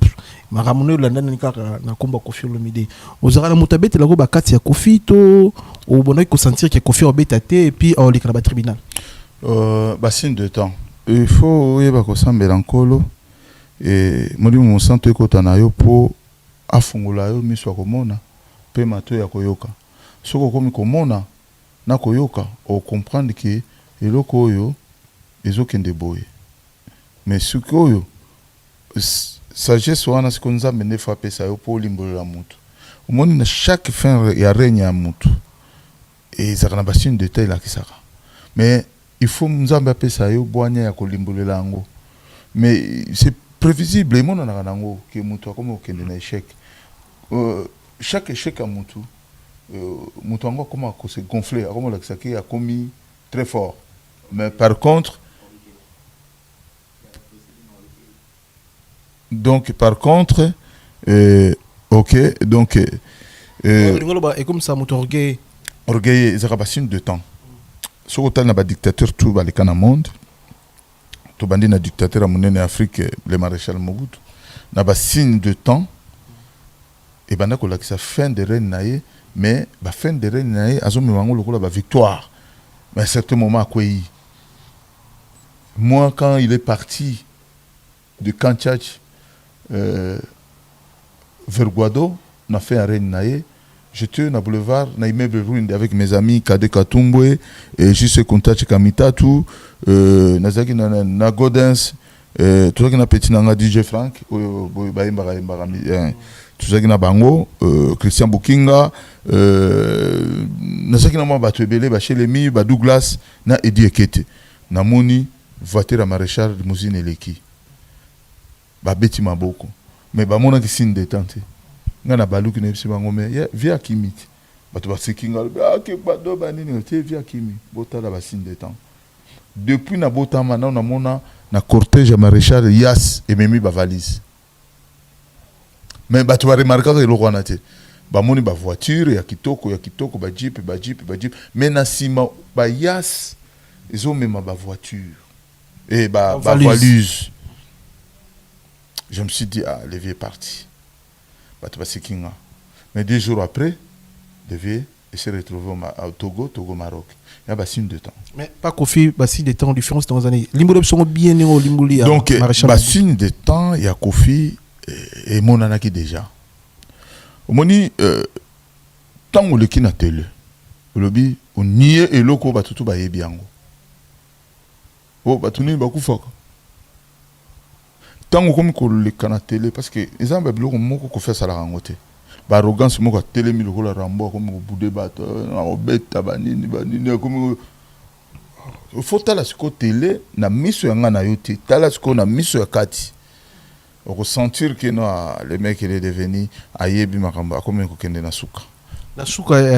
maramono landa na kaka na komba Kofi Olomide ozara na mutabete la ko ba kati ya Kofi to o bonai ko sentir que Kofi obeta te et puis on le na tribunal signe de temps il faut yeba ko sambela nkolo et modi mo santo ekota na yo po afungola yo miso ko mona pe mato ya koyoka soko komi ko mona na koyoka o comprendre que eloko yo ezokende boye mais ce que sagesse wana siku nzambe ne frappe ça yo pour limbola mutu omoni na chaque fin ya règne ya mutu et ça na basine de taille la kisaka mais il faut nzambe apesa yo boanya ya kolimbolela ngo mais c'est prévisible mon na nango que mutu akoma okende na échec chaque échec à mutu mutu ngo comment ko se gonfler akoma la kisaki a commis très fort mais par contre ok donc et comme ça moto orgueil c'est signe de temps ce que na ba dictateur tout ba le kana monde to bandi na dictateur a monene Afrique le maréchal Mobutu na ba signe de temps et banda ko la ki sa fin de règne naie mais ba fin de règne naie azomi wango lokola ba victoire mais à un certain moment à quoi moi quand il est parti de Kanchach vers Guado, on a fait un règne naïe. J'étais dans le boulevard, dans l'immeuble ruine avec mes amis Kade Katumbwe, et juste contact Kamitatu, Nazaki na Godens, tout ça qui n'a petit nanga DJ Frank, tout ça qui n'a Bango, Christian Bukinga, Nazaki na moi Batubele, Bachelemi, Douglas, na Eddie Ekete, na Moni, voiture à maréchal de Mousine Eleki. Beti maboko mais ba mona ki signe de tante ngana balu ki nebisi bango mais via kimiti bato ba sekinga ke bado banini te via kimi botala ba signe de temps depuis na botama na mona na cortège à maréchal Yas et memi ba valise mais bato ba remarquer que lo kwana te ba moni ba voiture ya kitoko ba jeep mais na sima ba Yas ils ont même ba voiture et ba valise. Je me suis dit, le vieux est parti. Mais 2 jours après, le vieux il s'est retrouvé au Togo, Maroc. Il y a un signe de temps. Mais pas Kofi, signe de temps, différence dans les années. Limbouli sont bien nés au Limbouli. Donc, signe de temps, il y a Kofi et Monanaki déjà. Au moni, tant que le kin a télé, le lobby, on nie et loko batutu ba yebiango. Oh, batuni ba kufaka. Tant que le kin a télé, parce que les gens ont beaucoup de faire ça la rangote. Ba arrogance moko télé mi lokola rambo comme boudé bato na obeta banini comme il faut tala siko télé na miso yanga na yote tala siko na miso ya kati on ressentir que non le mec il est devenu ayebi makamba comme ko kende na suka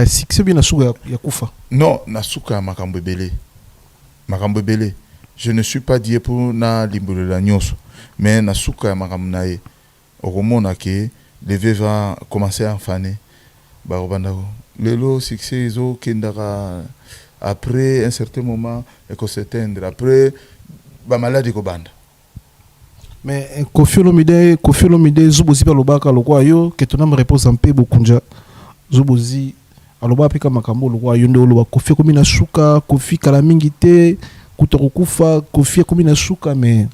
succès bien na suka ya kufa non na suka makambo belé je ne suis pas dit pour na limbolo la nyonso mais na suka makambo na ye okomona ke les vieux va commencer à enfaner. Le succès ils ont kendara après un certain moment et qu'on s'éteindre après ba maladie ko banda. Mais Kofi Olomide Zubozi pa lobaka lokwa yo que ton âme repose en paix bokunja. Zubozi aloba pika makambo lokwa yo ndo loba Kofi komi na suka Kofi kala mingi te kutokufa Kofi komi na suka mais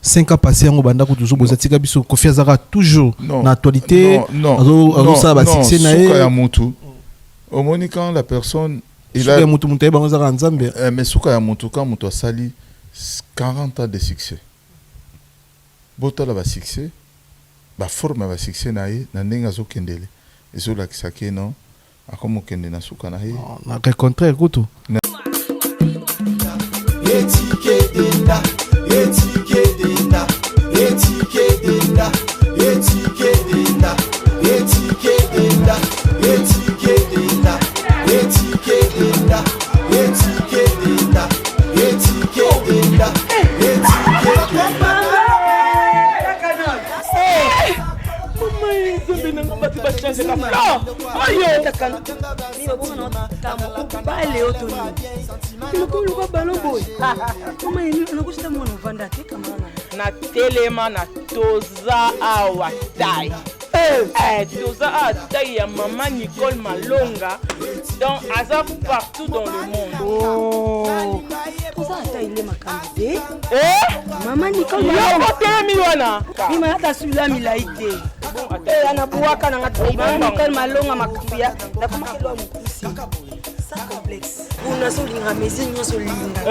5 ans passés en banda ko toujours boza tika biso Kofi azara toujours na actualité non ça ba succès na suka ya mutu au moni quand la personne il a mutu mutu ba azara nzambe mais suka ya mutu quand mutu asali 40 ans de succès botala ba succès ba forme ba succès na ye na ndenge zo kendele ezo la kisake non akomo kende na suka na ye na ke contraire kutu na telema na toza awa tai toza awa tai ya maman Nicole Malonga donc aza partout dans le monde. Toza awa ile makambe maman Nicole Malonga telemi wana mima hata sula milaite ana buwaka na ngati maman Nicole Malonga makufia na kama kilo mkusi sa complexe una solinga mezi nyoso linga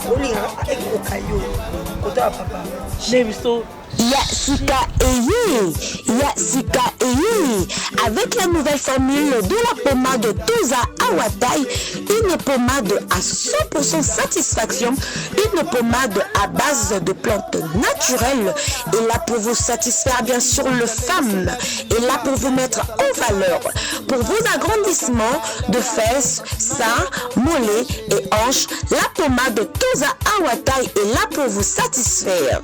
solinga ekokayo kota papa Neviso Yasika Eyi. Avec la nouvelle formule de la pommade Toza Awatai, une pommade à 100% satisfaction, une pommade à base de plantes naturelles, et là pour vous satisfaire bien sûr le femme, et là pour vous mettre en valeur, pour vos agrandissements de fesses, seins, mollets et hanches, la pommade Toza Awatai est là pour vous satisfaire.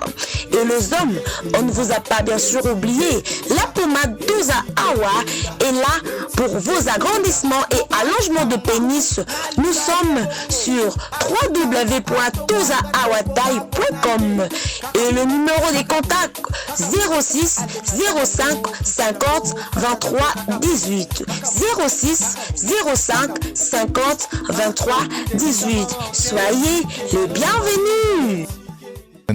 Et les hommes, on ne vous a pas bien sûr oublié, la pommade Toza Awa est là pour vos agrandissements et allongements de pénis. Nous sommes sur www.tozaawatai.com et le numéro des contacts 06 05 50 23 18 06 05 50 23 18. Soyez les bienvenus.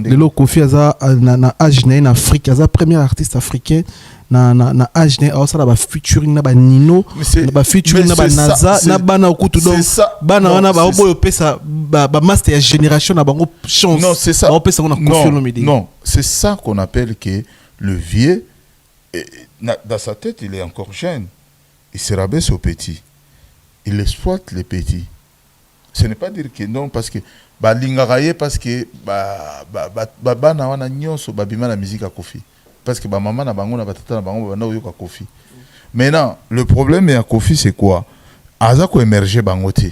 Lelo Kofi aza na âge na Afrique aza premier artiste africain na âge na osala ba featuring na ba Nino na ba featuring na ba Naza na bana okutu donc bana wana ba oboyo pesa ba master ya génération na bango chance non c'est ça pesa na Kofi Olomide non c'est ça qu'on appelle que le vieux dans sa tête il est encore jeune il se rabaisse aux petits il exploite les petits ce n'est pas dire que non parce que balingaraye parce que bana wana nyonso babima la musique à Kofi parce que maman na bango na batata na bango bana oyoka Kofi maintenant le problème à Kofi c'est quoi aza ko émerger bangote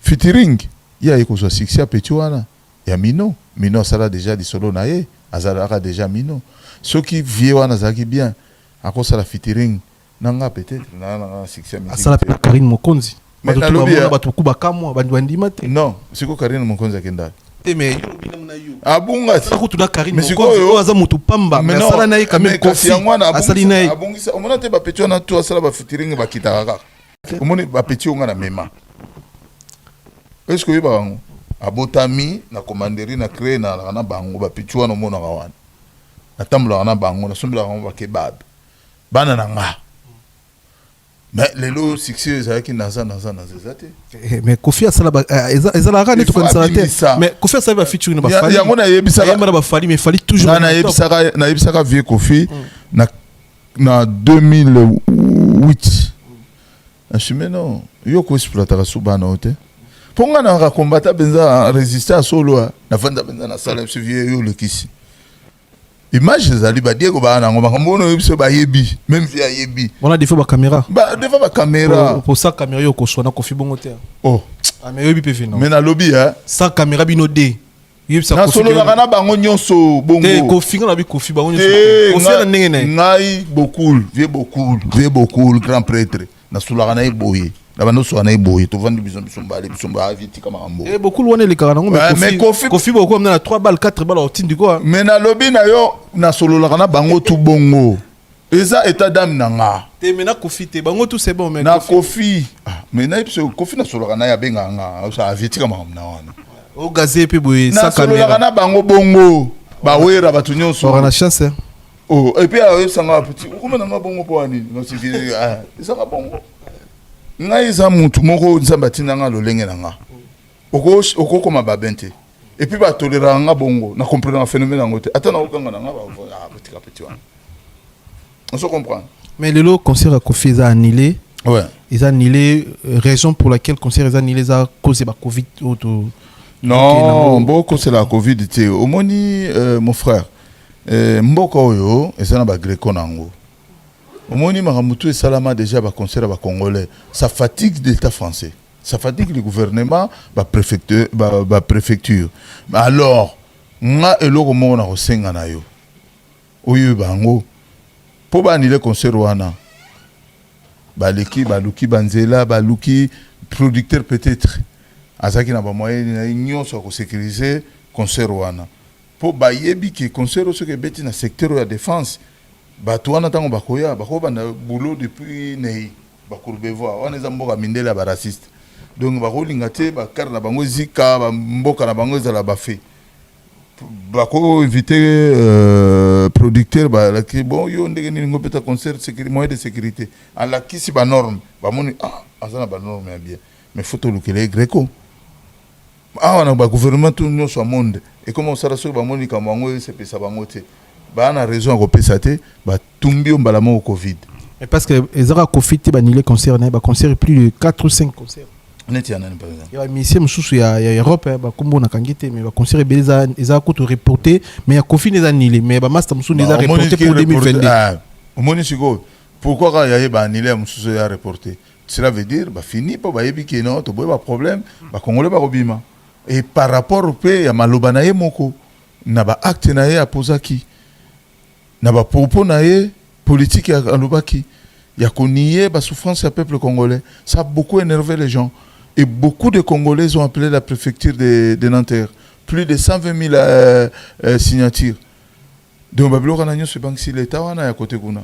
featuring ya iko so succès a petit wana ya Mino sala déjà di solo na ye azalaka déjà Mino ceux qui vie wana zaki bien à cause la featuring nanga peut-être na succès musique asala Karine Mokonzi non, c'est quoi Karine Mokonzi akenda mais abunga sala ko tuna Karine mais ko aza mutu pamba mais sala na ka même kofi asali na abungisa omona te ba petit na to sala ba fitiringi ba kitaka omoni ba petit onga na mema est-ce que ba bango abotami na commanderie na créer na bango ba petit wana omona ka wana na tambula na bango na sombela bango ba kebab bana na nga mais lelo succès ezalaki naza zate mais kofi asala ezalaka ne to connaissance te mais kofi asala ba featuring ba fali yango na yebisaka ba fali mais fali toujours na yebisaka vie kofi na 2008 achimé non yo ko exploiter subana ote ponga na ka combattre benza résister à solo na vanda benza na sala vie yo le kisi image ezali ba Diego ba na ngoma kambono yebiso ba yebi même via yebi on a des fois ba caméra pour ça caméra yo ko sona kofi bongo te oh mais yebi pe vino mais na lobby hein sans caméra bino de yebi sa kofi na solo la kana bango nyonso bongo te kofi na bi kofi bango nyonso kofi na ndenge ne ngai beaucoup grand prêtre na solo kana eboye la bando so na boye to vandi bisomba aviti kama ambo beaucoup loin les carans mais kofi beaucoup na 3 balles 4 balles otindi quoi mais na lobby na yo na solo la kana bango tu bongo eza état d'âme nanga te mena kofi te bango tout c'est bon mais na kofi mais na ipso kofi na solo kana ya benga nga so aviti kama amna wana o gazé pe boye sa caméra na solo la kana bango bongo ba wera batu nyonso on a chance oh et puis ayo sanga petit comment na bongo po ani no si ça va bongo ngai za mutu moko nzamba tinanga lolenge nanga oko koma babente et puis ba tolera nga bongo na comprendre un phénomène ngote atana okanga nanga ba petit wana on se comprend mais le concert a Kofi est annulé ouais ils ont annulé raison pour laquelle concert est annulé à cause de la Covid non beaucoup c'est la Covid tu omoni mon frère mboko oyo ezana ba greco nango omoni maramutu et salama déjà ba concert ba congolais ça fatigue l'état français ça fatigue le gouvernement ba préfecture alors nga eloko mo na kosenga na yo oyo bango po ba ni le concert wana baleki baluki banzela baluki producteur peut-être azaki na ba moyen na nyonso ko sécuriser concert wana po ba yebi ki concert ce que beti na secteur ya défense bato wana tango bakoya bakoba na boulot depuis nei bakurbevoir wana eza mboka mindele ya baraciste donc bakolinga te bakar na bango zika mboka na bango ezala bafe bako inviter producteur balaki bon yo ndenge nini ngopeta concert sécurité moyen de sécurité alakisi ba norme bamoni azana ba norme ya bien mais faut tolukele greco wana ba gouvernement tout nyonso a monde et comment ça raso bamoni ka bango sepesa bango te bana raison ko pesa te ba tumbi o mbala mo Covid mais parce que ezara Covid te banile concert na ba concert plus de 4 ou 5 concerts neti anani par exemple ya mission mususu ya Europe ba kombo na kangite mais ba concert beleza ezara ko to reporter mais ya Covid les annulé mais ba master mususu les a reporté pour 2022 omoni siko pourquoi ka ya ba annulé mususu ya reporté cela veut dire ba fini pa ba yebi ki non to boy ba problème ba congolais ba robima et par rapport au pays ya maloba na ye moko na ba acte na ye apozaki na ba propos na ye politique ya alobaki ya konier ba souffrance ya peuple congolais ça a beaucoup énervé les gens et beaucoup de Congolais ont appelé la préfecture de Nanterre plus de 120 000 signatures donc babilo na nyoso bank si l'état wana ya côté kuna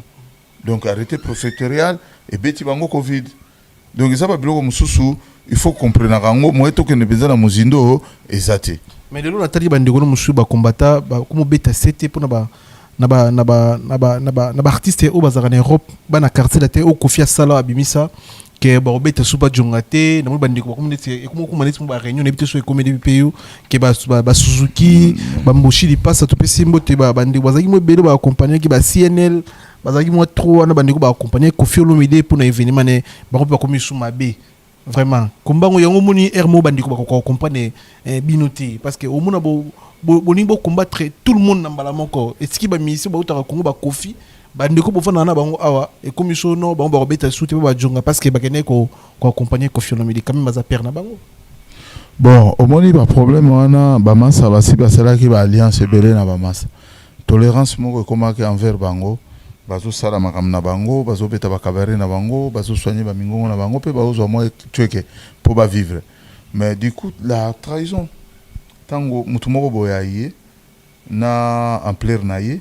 donc arrêté préfectorial et beti bango Covid donc ça babilo mususu il faut comprendre rango moeto que ne benza na muzindo ezate mais lelo natali bandeko mususu ba combattant ba comme beta CT pour na ba artiste o bazaka na Europe ba na quartier la te o Kofi Sala abimisa que ba obeta suba jongate na bandeko ba comme neti e comme neti ba réunion na biteso e comme de pays que ba Suzuki ba Mboshi li passe to pesimbo te ba bandeko bazaki mo belo ba accompagner ki ba CNL bazaki mo trop na bandeko ba accompagner Kofi Olomide pour na événement ne ba ko comme suma be vraiment kombango yango moni hermo bandiko ba comprendre binoté parce que au mona bo combattre tout le monde na mbala moko et ce qui ba mission ba utaka Congo ba Kofi bandiko bo fana na bango awa et comme so no bango ba beta souté ba jonga parce que ba kene ko accompagner Kofi Olomide quand même baza père na bango bon au moni ba problème wana ba massa ba si ba sala ki ba alliance belé na ba massa tolérance moko comme que envers bango bazo sala makam na bango bazo beta ba kabare na bango bazo soigner ba mingongo na bango pe bazo mo tueke pour ba vivre mais du coup la trahison tango mutu moko boya ye na ampleur na ye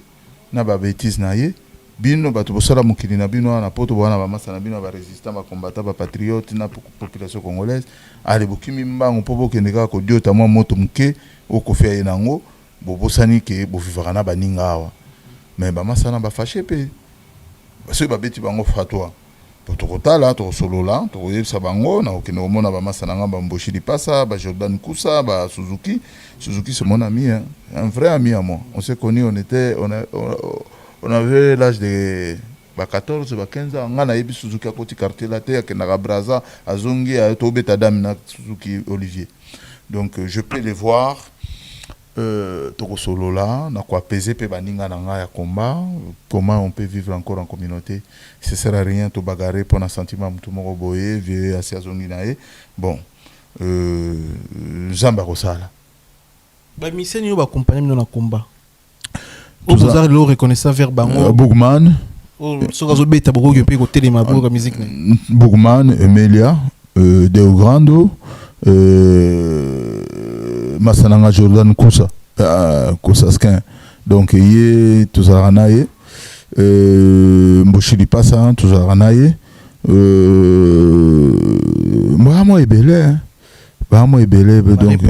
na ba bêtise na ye bino bato bosala mokili na bino na poto bwana bamasa na bino ba résistant ba combattant ba patriote na population congolaise ale bokimi mbango po bokende kaka kodiota mwa moto moke okofia ye nango bobosani ke bovivaka na baninga awa mais bamasa na bafashe pe basoki babeti bango fatwa po tokotala tokosolola tokoyebisa bango na okende komona bamasa na nga bamboshi lipasa ba Jordan Kusa ba Suzuki c'est mon ami hein? Un vrai ami à moi on s'est connus on avait l'âge de 14 15 ans nga na yebi Suzuki akoti quartier la te akendaka Braza azongi atobeta dame na Suzuki Olivier donc je peux les voir tokosolola na quoi peser pe baninga na nga ya combat comment on peut vivre encore en communauté ce sert à rien to bagarrer pour un sentiment mutu moko boye vie asi azongi na ye bon zamba kosala ba miseni yo ba accompagner dans le combat vous avez le reconnaissant vers bango Bougman sokazo beta boko yo pe ko telema boko musique Bougman Emilia Deo Grando Masananga Jordan Kusa Kusaskin donc yé tuzaranaye Mboshili Passa tuzaranaye moi ebele Bamo ebele donc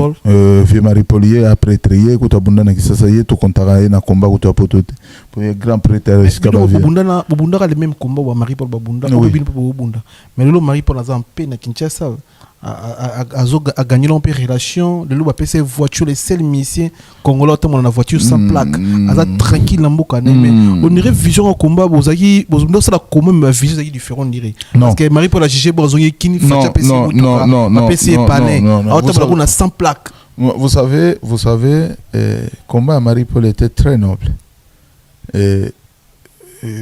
vieux Marie-Paul après trier kuta bunda na kisasa ye to kontaka na combat kuta potote pour les grands prêteurs iskaba vie bunda le même combat wa Marie-Paul babunda ko bin po bunda mais le Marie-Paul azam pe na Kinshasa a gagné l'empire relation le loup a passé voiture les seuls musiciens congolais dans la voiture sans plaque aza tranquille en boka mais on dirait vision au combat bozaki bozo ça la quand même vision est différent on dirait parce que Marie pour la jugé bozongi kini facha PC non PC pané autant on a sans plaque vous savez combat Marie Paul était très noble et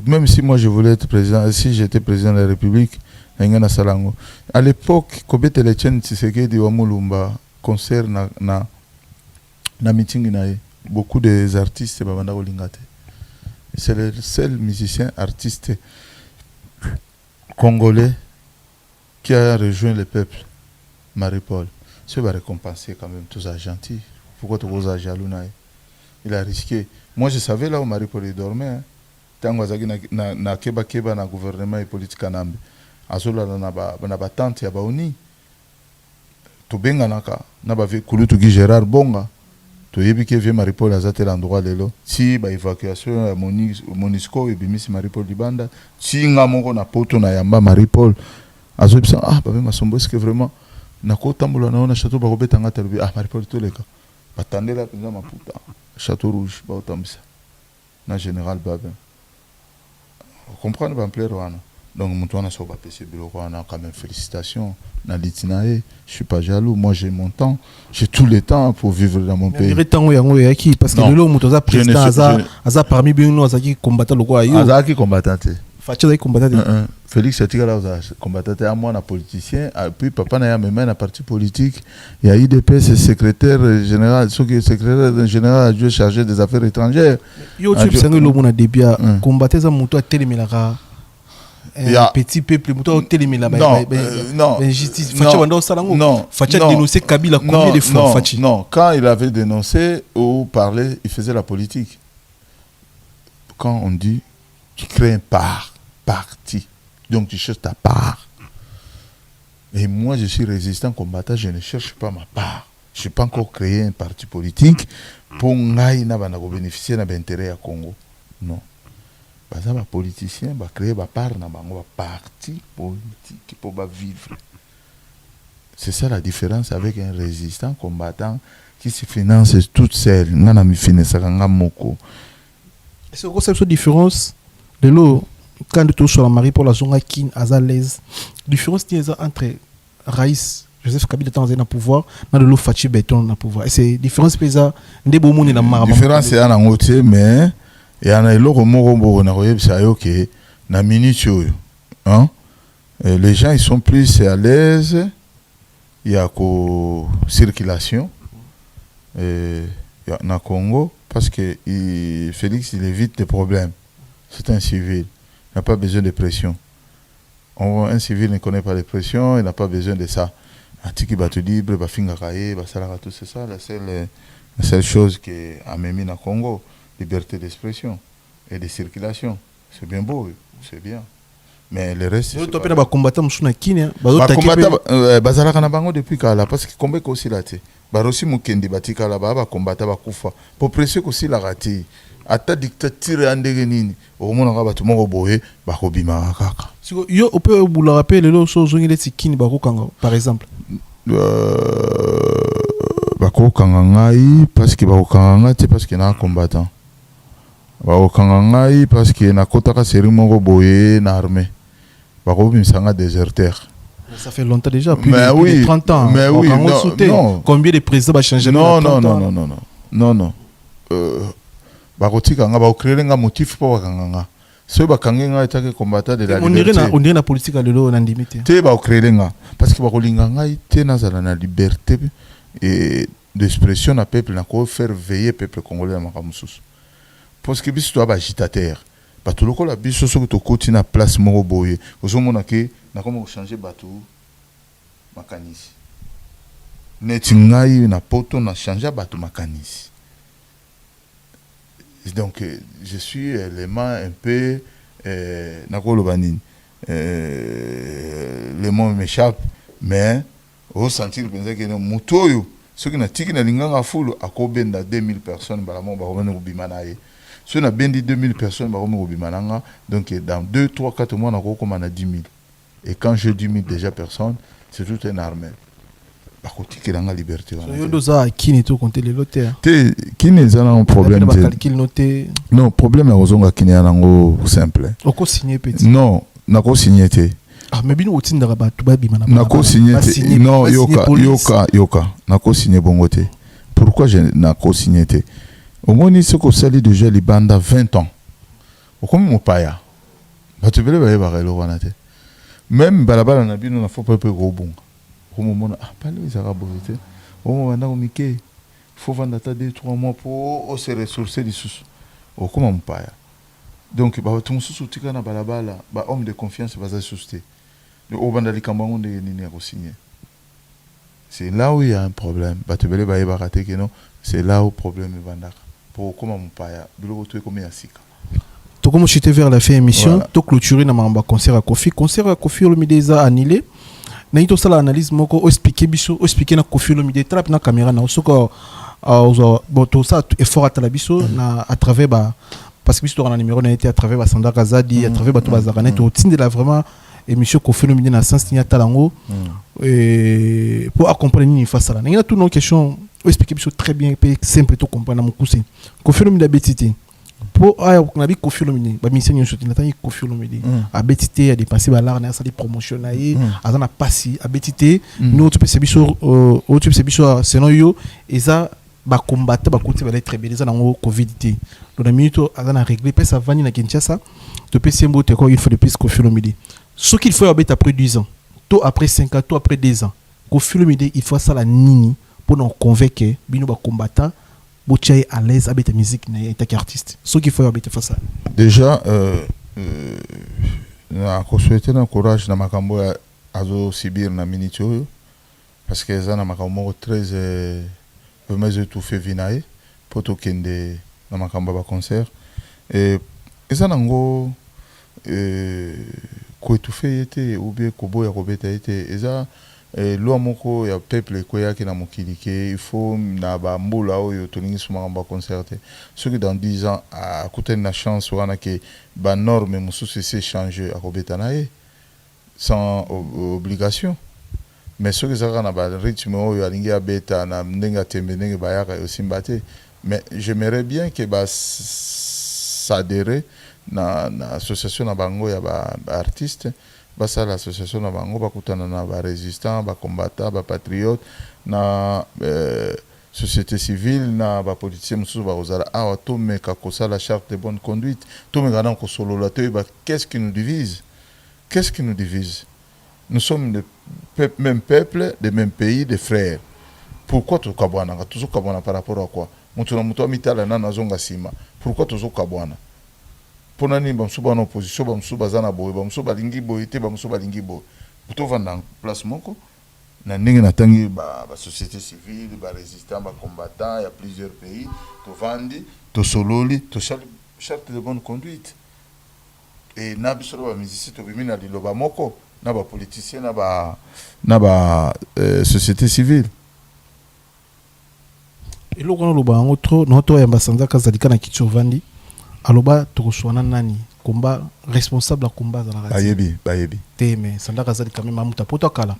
même si moi je voulais être président si j'étais président de la République à l'époque, Kobete Lechen Tshisekedi wa Mulumba concert na meeting nae beaucoup des artistes babanda olingate. C'est le seul musicien artiste congolais qui a rejoint le peuple. Marie-Paul, ça va récompenser quand même tous ça gentil. Pourquoi tu oses jaloux nae? Il a risqué. Moi je savais là où Marie-Paul dormait. Tango azaki na keba na gouvernement et politique kanambe. Azola na ba tante ya baoni to benga naka na ba vekulu to Gérard Bonga to yebi ke vie Marie-Paul azate l'endroit lelo si ba évacuation ya Monisco et bimisi Marie-Paul libanda si nga moko na poto na yamba Marie-Paul azobisa ba masombo est-ce que vraiment na ko tambola na ona château ba robeta ngata lobi Marie-Paul to leka batandela peza maputa château rouge ba otambisa na général Babin comprendre ba ampleur wana. Donc, Moutouana Soba PC Biloko, on a quand même félicitations. Je suis pas jaloux. Moi, j'ai mon temps. J'ai tout le temps pour vivre dans mon pays. Parce que le Moutouza président, Aza parmi nous, Aza qui combattant le quoi. Aza qui combattant. Félix Satigala, combattant à moi, un politicien. Puis, papa n'a même un parti politique. Il y a IDP, c'est secrétaire général, secrétaire général adjoint chargé des affaires étrangères. Yo, tu sais que le monde a début combattant ça, Moutou a télémélara. Petit peuple non dénoncé Kabila combien de fois non quand il avait dénoncé ou parlé il faisait la politique quand on dit tu crées un parti donc tu cherches ta part et moi je suis résistant combattant je ne cherche pas ma part je n'ai pas encore créé un parti politique pour bénéficier de l'intérêt à Congo non. Les politiciens vont créer leur part dans leur parti politique pour vivre. C'est ça la différence avec un résistant combattant qui se finance toute seule. C'est quoi cette différence de l'eau quand tu es sur la Marie pour la zone qui est à l'aise? La différence entre Raïs, Joseph Kabila dans un pouvoir, dans le lot Fachi Béton dans le pouvoir. Et c'est la différence que ça des beaux monde dans la différence c'est un côté mais et en a l'autre mot na que na minute hein les gens ils sont plus à l'aise il y a ko circulation na Congo parce que Félix il évite des problèmes c'est un civil il n'a pas besoin de pression un civil ne connaît pas les pressions il n'a pas besoin de ça atiki bato libre bafingaka ye basalaka tout c'est ça la seule chose qui a mis na Congo, liberté d'expression et de circulation. C'est bien beau, c'est bien. Mais le reste c'est pas combattant musuna kine bazalaka na bango depuis kala parce que combat ko aussi là té barosi mukendi batika là ba combattant bakufa pour presser ko aussi la raté ata dictature andege nini omona ka bato moko boye bakobima kaka yo on peut vous le rappeler le so zongi les kine bakokanga par exemple bakokanga ngai parce que bakokanga ngai parce que na combattant bakokanga ngai parce que na kotaka série moko boye na armée bakobimsanga déserteur. Ça fait longtemps déjà, plus de 30 ans. Mais oui, non. Combien de présidents va changer? Non. Bakotika nga bakréer nga motif pour bakanga. Ceux bakanga nga etake combattant de la liberté. On dirait la politique à lelo na ndimité. Te bakréer nga parce que bakolinga nga te nazala na liberté et d'expression na peuple na ko faire veiller peuple congolais na makamususu. Parce que biso to agitateur. Bato lokola biso soki tokoti na place moko boye ozomona ke nakoma kochanger bato makanisi neti ngai na poto na changer bato makanisi. Donc je suis l'élément un peu nakoloba nini le mot m'échappe mais au sentir penser que mutu oyo soki na tiki na linganga fulu akobenda 2000 personnes bala mo bakobana kobima na ye. Si on a bien dit 2000 personnes, donc dans 2, 3, 4 mois, on a recommandé 10 000. Et quand je dis 10 000 déjà personnes, c'est tout un armée. Par contre, il y a la liberté. Qui n'est pas compté les lotés? Qui n'est pas un problème? Non, problème est qu'il y a un simple. On peut signer petit. Non, on n'a pas signé. Ah, mais bien, on a signé. Non, Yoka. On a signé bongote. Pourquoi je n'ai pas signé? Au moins, il se sali déjà les bandes à 20 ans. Au comme mon paya. Tu veux le voir, même Balabala n'a pas de faut pas gros bon. Au moment ah, pas les arabes. Au moment où il faut vendre 2-3 mois pour se ressourcer des sous. Au comme mon paya. Donc, tout le sous tika na Balabala, homme de confiance va s'ajuster. Au bandali kambango de nini à signer. C'est là où il y a un problème. Tu veux le voir, c'est là où le problème est vendeur. Pour comment mon paya, tu es comme un sika. Tu comme j'étais vers la fin émission, tu clôturer na mamba concert à Kofi Olomide a annulé. Na ito sala analyse moko expliquer biso, expliquer na Kofi Olomide trap na caméra na soko bon tout ça effort à la biso na à travers parce que biso on a numéro na été à travers Sandra Kazadi, à travers bato bazakana to tinde la vraiment émission Kofi Olomide na sens nia talango et pour accompagner ni face à la. Na tout nos questions expliquer biso très bien simple to comprendre mon cousin. Kofi Olomide a betité. Pour on a dit Kofi Olomide, ba mission nyonso tinata Kofi Olomide. A betité a dépensé ba l'art na ça des promotions na ye, a na passi a betité. Nous tu peux se biso selon yo et ça ba combattre ba côté ba très bien ça na Covid té. Donc la minute a na régler peut ça vani na Kinshasa. Tu peux sembo te quoi il faut de plus Kofi Olomide. Ce qu'il faut abet après 10 ans, toi après 5 ans, toi après 2 ans. Kofi Olomide il faut ça la nini pour nous convaincre bino ba combattant botiaye à l'aise avec ta musique na tant qu'artiste. Ce qu'il faut habiter face ça. Déjà na ko souhaiter na courage na makambo ya azo sibir na minute parce que ça na makambo très vraiment étouffé vinaye poto kende na makambo ba concert et ça nango ko étouffé était ou bien ko boya ko beta était et ça loi moko ya peuple koya ki na mokili ke il faut na ba mbula oyo tolingi suma ba concerter ce que dans 10 ans à côté na chance wana ke ba norme mususu se changer à kobeta na ye sans obligation mais ce que ça na ba rythme oyo alingi ya beta na ndenga tembe ndenge ba yaka aussi mbate mais j'aimerais bien que ba s'adhérer na association na bango ya ba artiste basa l'association na bango bakutana na ba résistant ba combattant ba patriote na société civile na ba politicien mususu ba ozala awa to meka kosa la charte de bonne conduite to meka na ko solo la te ba qu'est-ce qui nous divise nous sommes de même peuple des mêmes pays des frères pourquoi to kabwana toujours kabwana par rapport à quoi mutu na mutu amitala na nazonga sima pourquoi toujours kabwana pour nani bamsuba en opposition bamsuba zana boy bamsuba lingi boy te bamsuba lingi boy plutôt vendre en place moko na ndenge natangi ba société civile, ba résistants, ba combattants, il y a plusieurs pays, to vandi, to sololi, to charte de bonne conduite. Et na biso ba musicien to bimi na liloba moko, na ba politicien na ba société civile. Et là on loba ngotro noto ya basanza kazalika na kitu vandi. Aloba tokoswana nani combat responsable à combat dans la radio. Bayebi. Teme sanda kazalika même amuta poto kala.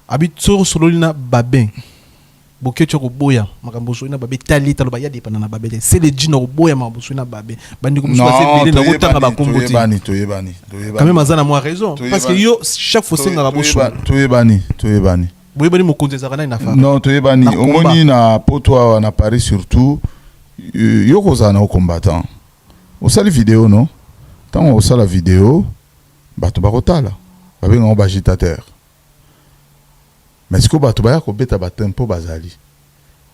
Habito sololina babin. Boke choko boya makambo solina babe tali taloba ya depana na babele. C'est le djino boya makambo solina babe. Bandi ko musuba se belé na kotanga ba komboti. Toyebani. Quand même azana moi raison parce que yo chaque fois senga ba boso. Toyebani. Boyebani mokonze zakana na fa. Non, toyebani omoni na poto na Paris surtout yo kozana au combattant. Au sali vidéo non? Tant on sala vidéo bato bakotala. Babenga on agitateur. Mais ce que bato baya ko beta ba tempo bazali.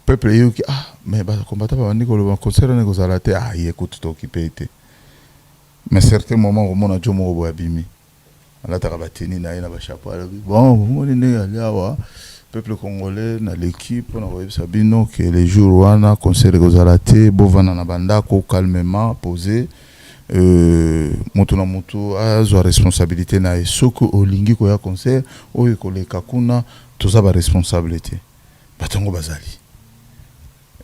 Peuple yo ki mais ba combattant ba ndiko le concert ne kozala te écoute to occupé été. Mais certains moments au mona jomo bo abimi. Ala ta ba teni na ina ba chapeau bon moni ne aliawa peuple congolais na l'équipe on a sabino que les jours wana concert kozala te bovana na bandako calmement posé moto na moto azwa responsabilité na esoko olingi ko ya concert oyo koleka kuna toza ba responsabilité batango bazali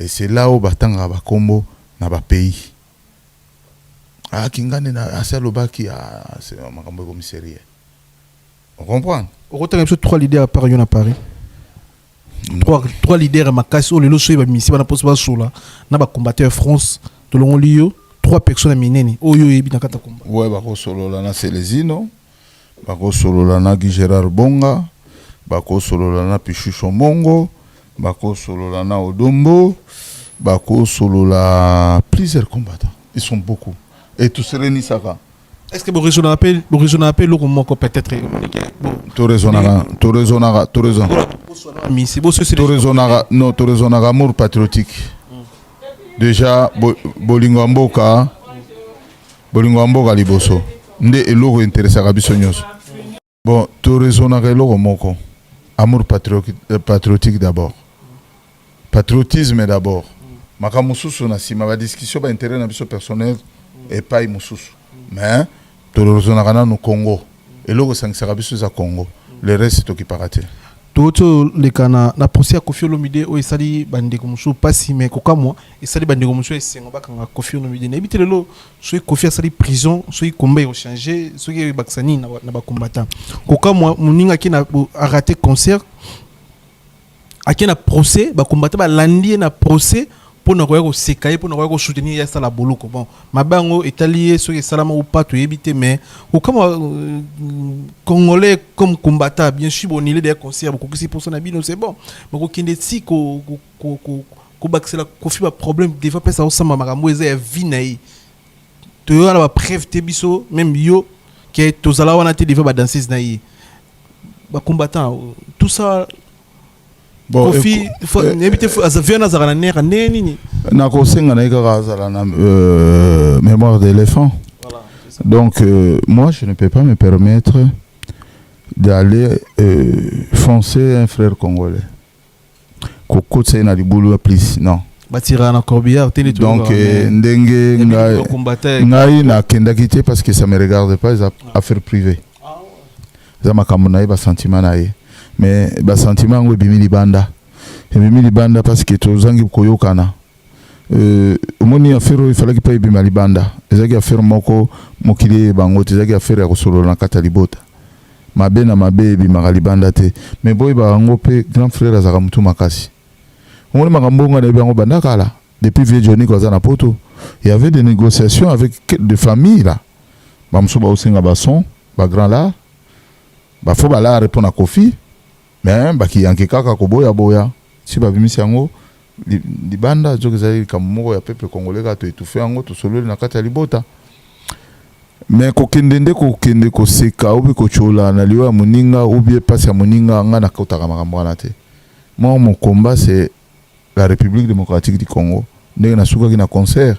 et c'est là où batanga ba kombo na ba pays kingane na asalobaki c'est makambo comme sérieux on comprend au retour de 3 leaders à Paris à Paris 3 leaders à Makasi au lelo soyeba misi bana poste ba sola na ba combatteur France to longo liyo 3 personnes minene oyo yebi na kata combat ouais ba ko solo la na Celesino ba ko solo la na Guy Gérard Bonga ba ko solo la na Pichucho Mongo ba ko solo la na Odombo ba ko solo la plusieurs combattants ils sont beaucoup et tout sereni saka. Est-ce que vous raisonnez appel le comment peut-être tu raisonnes non tu raisonnes amour patriotique déjà bolingo mboka liboso nde eloko intéressaka biso nyonso bon tu raisonnes eloko moko amour patriotique d'abord patriotisme d'abord makambo mosusu na sima ba discussion ba intérêt na biso personnel et pas mosusu mais tu raisonnes no Congo eloko sangisaka biso za Congo le reste to kiparate toto lekana na procès ya Koffi Olomide o esali bandeko musu pasi mais kokamwa esali bandeko musu esengo bakanga Koffi Olomide na ebite lelo so Koffi asali prison so combat o changer so baksani na ba combattant kokamwa muninga ki na a raté concert akena procès ba combattant ba landi na procès pour na ko sekaye pour na ko soutenir ya sala boloko bon mabango etalié so salama ou pas to éviter mais comme congolais comme combattant bien sûr bon il est des concerts beaucoup si pour son habit c'est bon mais ko kinde si ko baxela ko fi ba problème des fois pesa osama makambo eza vie na yi to yo na ba preuve te biso même yo que to zala wana te devait ba danser na yi ba combattant tout ça. Bon, Koffi, mémoire d'éléphant. Donc, moi, je ne peux pas me permettre d'aller foncer un frère congolais. Koko tse na libulu plus, non. Donc, ndenge ngai na kenda kité parce que ça me regarde pas, les affaires privées. Ça m'a kamonaï ba sentiment naïe. Mais ba sentiment ngo bimili banda parce que tozangi koyokana omoni affaire il fallait que pa bimali banda ezaki affaire moko mokili bango ezaki affaire ya kosolo na kata libota mabe na mabe bimaka libanda te mais boy bango pe grand frère azaka mutu makasi omoni makambo nga na bango banda kala depuis vieux Johnny koza na poto il y avait des négociations avec des familles là ba muso ba osenga ba son ba grand là ba fo ba la répondre à Koffi mais baki yanke kaka ko boya si ba bimisi yango libanda jokezali kamoko ya peuple congolais ka to étouffer yango to solo na kata libota mais ko kende ko seka obi ko chola na liwa moninga obi passe ya moninga nga na kota makambo na te moi mon combat c'est la République démocratique du Congo ndenge na suka ki na concert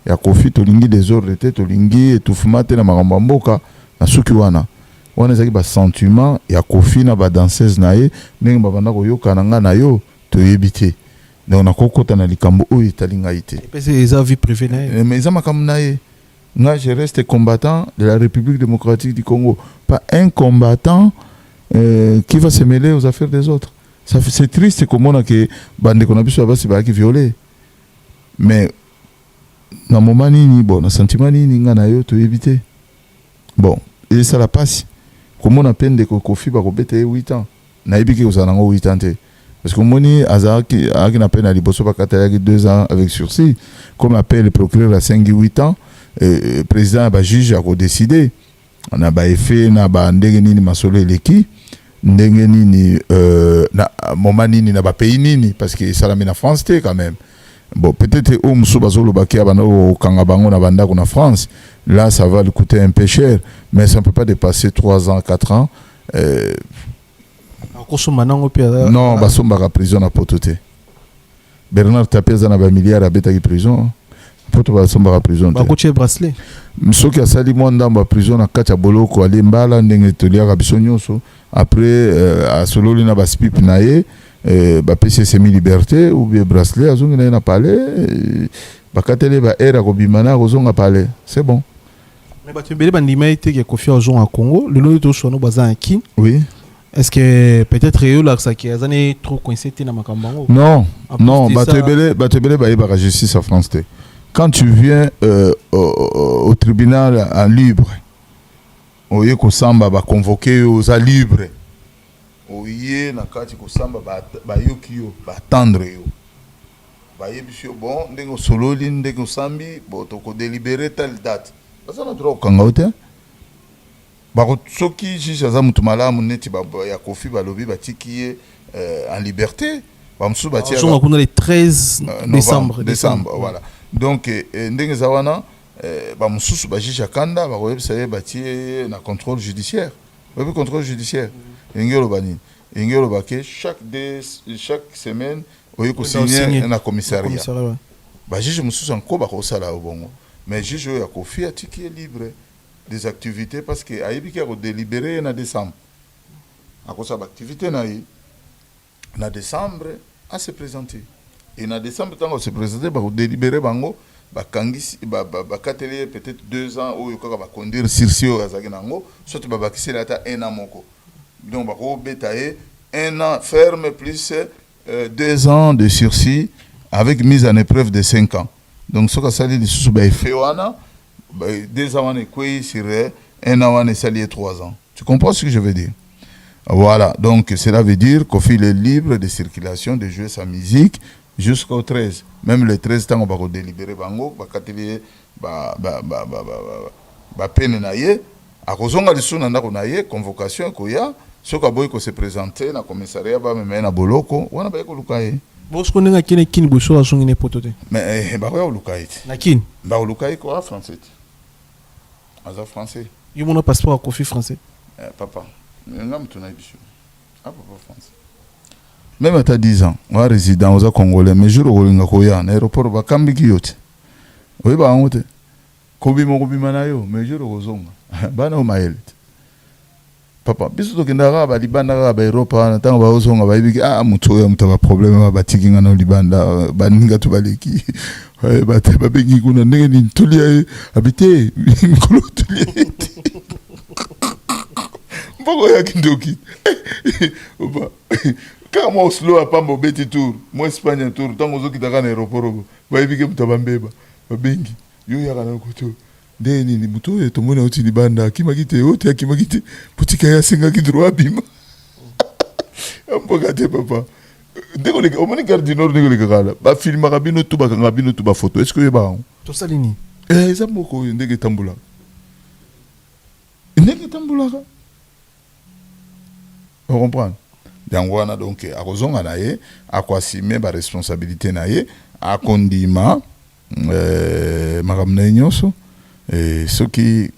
ya Koffi to lingi des ordres te to lingi étouffement te na makambo mboka na suki wana on ezaki ba sentiment ya Kofi na ba danseuse na ye ndenge babanda koyoka na nga na yo toyebi te. Donc nakokota na likambo oyo etali ngai te. Parce que eza vie privée na ye. Mais eza makambo na ye. Moi, je reste combattant de la République démocratique du Congo. Pas un combattant qui va se mêler aux affaires des autres. C'est triste comme on a que bande qu'on a pu qui violé. Mais na moment ni bon, na sentiment ni ngana yo to éviter. Bon, et ça la passe. Comme on a peine de Kofi ba ko bete 8 ans. Na ebiki ko za nango 8 ans te. Parce que moni azaki na peine à liboso ba kataya 2 ans avec sursis. Comme appelle le procureur à 5-8 ans. Le président ba juge a décidé on a ba effet na ba ndenge nini masolo eleki ndenge nini na moment nini na ba pays nini parce que ça la met en France té quand même. Bon peut-être au muso bazolo bakia bana o kanga bango na banda ko na France là ça va lui coûter un peu cher mais ça ne peut pas dépasser 3 ans 4 ans non basomba ka prison na pototé Bernard Tapia za na ba milliard à beta ki prison poto basomba prison ba coacher bracelet soki asali mwanda ba prison na kati ya boloko ali mbala ndenge toliaka biso nyonso après asololi na ba spip na ye ba pesi semi liberté ou bien bracelet azongi na palais ba katele ba era ko bimana ko zonga palais c'est bon. Mais ba tembele ba ndima ite ke Kofi Ozon à Congo le lot to sono baza en kin. Oui. Est-ce que peut-être eux là ça qui azane trop coincé na makambango? Non, non, ba tembele ba yeba justice à France té. Quand tu viens au tribunal en libre, oye kosamba ba convoqué aux à libre. Oye na kati kosamba ba yokio ba tendre yo. Ba yebisio bon ndenge sololi ndenge sambi bo to ko délibérer telle date. Ça na droit kanga ote. Ba ko soki juge za mutu malamu neti ba ya Kofi ba lobi ba tikiye en liberté. Ba msu ba tia. On a le 13 décembre. Voilà. Donc ndenge zawana ba mususu ba juge kanda ba ko yebisa ba tie na contrôle judiciaire. Ba contrôle judiciaire. Ingelo bani. Ingelo baké chaque semaine oyo ko signer na commissariat. Ba juge mususu anko ba ko sala obongo. Mais juge ya Kofi atiki libre des activités parce que ayebi ko délibérer na décembre. Akosa ba activité na décembre à se présenter. Et en décembre, quand on se présente, on délibéré bango, kangisi kateli peut-être 2 ans ou yoka ba conduire sirsio azaginango, soit ba bakisi lata 1 an moko. Donc ba ko betaye 1 an ferme plus 2 ans de sursis avec mise en épreuve de 5 ans. Donc ce que ça dit sous ba fewana 2 ans on est quoi sur 1 an on est sali 3 ans. Tu comprends ce que je veux dire? Voilà, donc cela veut dire qu'on fait le libre de circulation de jouer sa musique jusqu'au 13. Même le 13 temps on va délibérer bango, ba kateli ba peine na ye, a kozonga lisu na ndako na ye convocation ko ya, soka boy ko se présenter na commissariat ba me na boloko, wana ba ko lukaye. Bo sko nga kine kin bo so asongi ne potote. Mais ba ko lukaye. Na kin. Ba lukaye ko français. Aza français. Yo mon passeport à Kofi français. Papa. Ngam tuna biso. Ah papa français. Même à 10 ans, on a résident aux Congolais, mais je reviens à l'aéroport, va Kambiki yote. Oui, bah, on te. Kobi Manayo, mais je reviens. Bana ou Maël. Papa, biso kindara ba libanda ba Europa na tango ba ozonga ba ibiki mutoya mutaba problème ba tikinga na libanda ba ninga to baleki. Ba te ba bengi kuna ndenge ni tulia habité nkolo tulia. Mboko ya kindoki. Oba. Quand moi Oslo a pas mon petit tour, moi Espagne tour, tant que qui t'as un aéroport, va y venir pour t'abambeba, va bengi, yo ya kana kuto, deni ni muto et tout le monde a utilisé banda, qui m'a quitté, autre qui m'a quitté, petit kaya singa qui droit bima, un peu gâté papa. Dès qu'on est, au moins garde du nord dès qu'on est gala, bah film marabino tout bas photo, est-ce que y va? Tout ça lini. Ça beaucoup, dès que tambula, dès que tambula, on comprend. Dangwana donc a kozonga na ye akwasime ba responsabilité na ye akondima makamna nyonso soki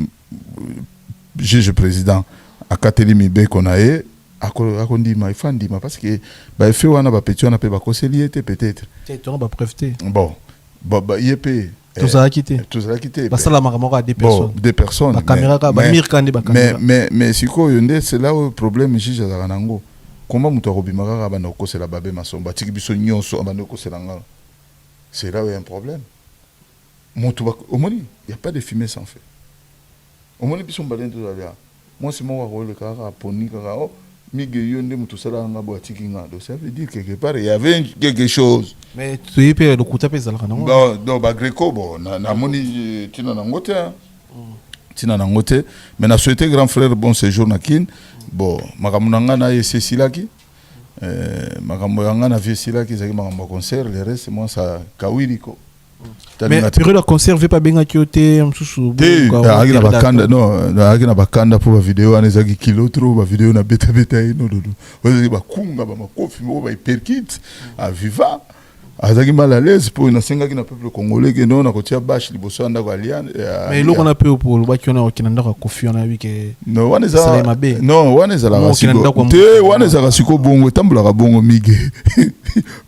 juge président akateli mibeko na ye akondima ifandima parce que ba fait wana ba petit wana pe ba koseli était peut-être tu ba breveté bon ba yepé Tout ça a quitté. Tout ça a quitté. Parce que la maramora a des personnes. Des personnes. La caméra, mais si c'est là où le problème est que comment tu as la babé masomba, c'est là où il y a un problème. Au moins, il n'y a pas de fumée sans feu. Au moins, ils sont balés tout à l'heure. Moi, c'est mon rôle, le cas, poni, oh, ça veut dire quelque part, il y avait quelque chose. Mais tu es le coup de pèse, non, Gréco, bon, na moni, tu n'as ngote, mais na souhaité grand frère bon séjour na kin, bon, makamuna na yese silaki, makamuyanga na vie silaki, zaki makambo concert, le reste, moi, ça, kawiriko. Mais période de concert veut pas bien accueillir msusu agina bakanda non agina bakanda pour la vidéo anezaki kilo trop ba vidéo na beta ino dodo bakunga ba makofi mo ba hyperkit à viva azaki mal à l'aise pour na senga ki na peuple congolais que non na kotia bash liboso anda ko aliane mais loko na peu pour ba ki ona okina ndaka kofi ona wi ke non waneza non waneza la rasiko te waneza rasiko bongo tambula ka bongo mige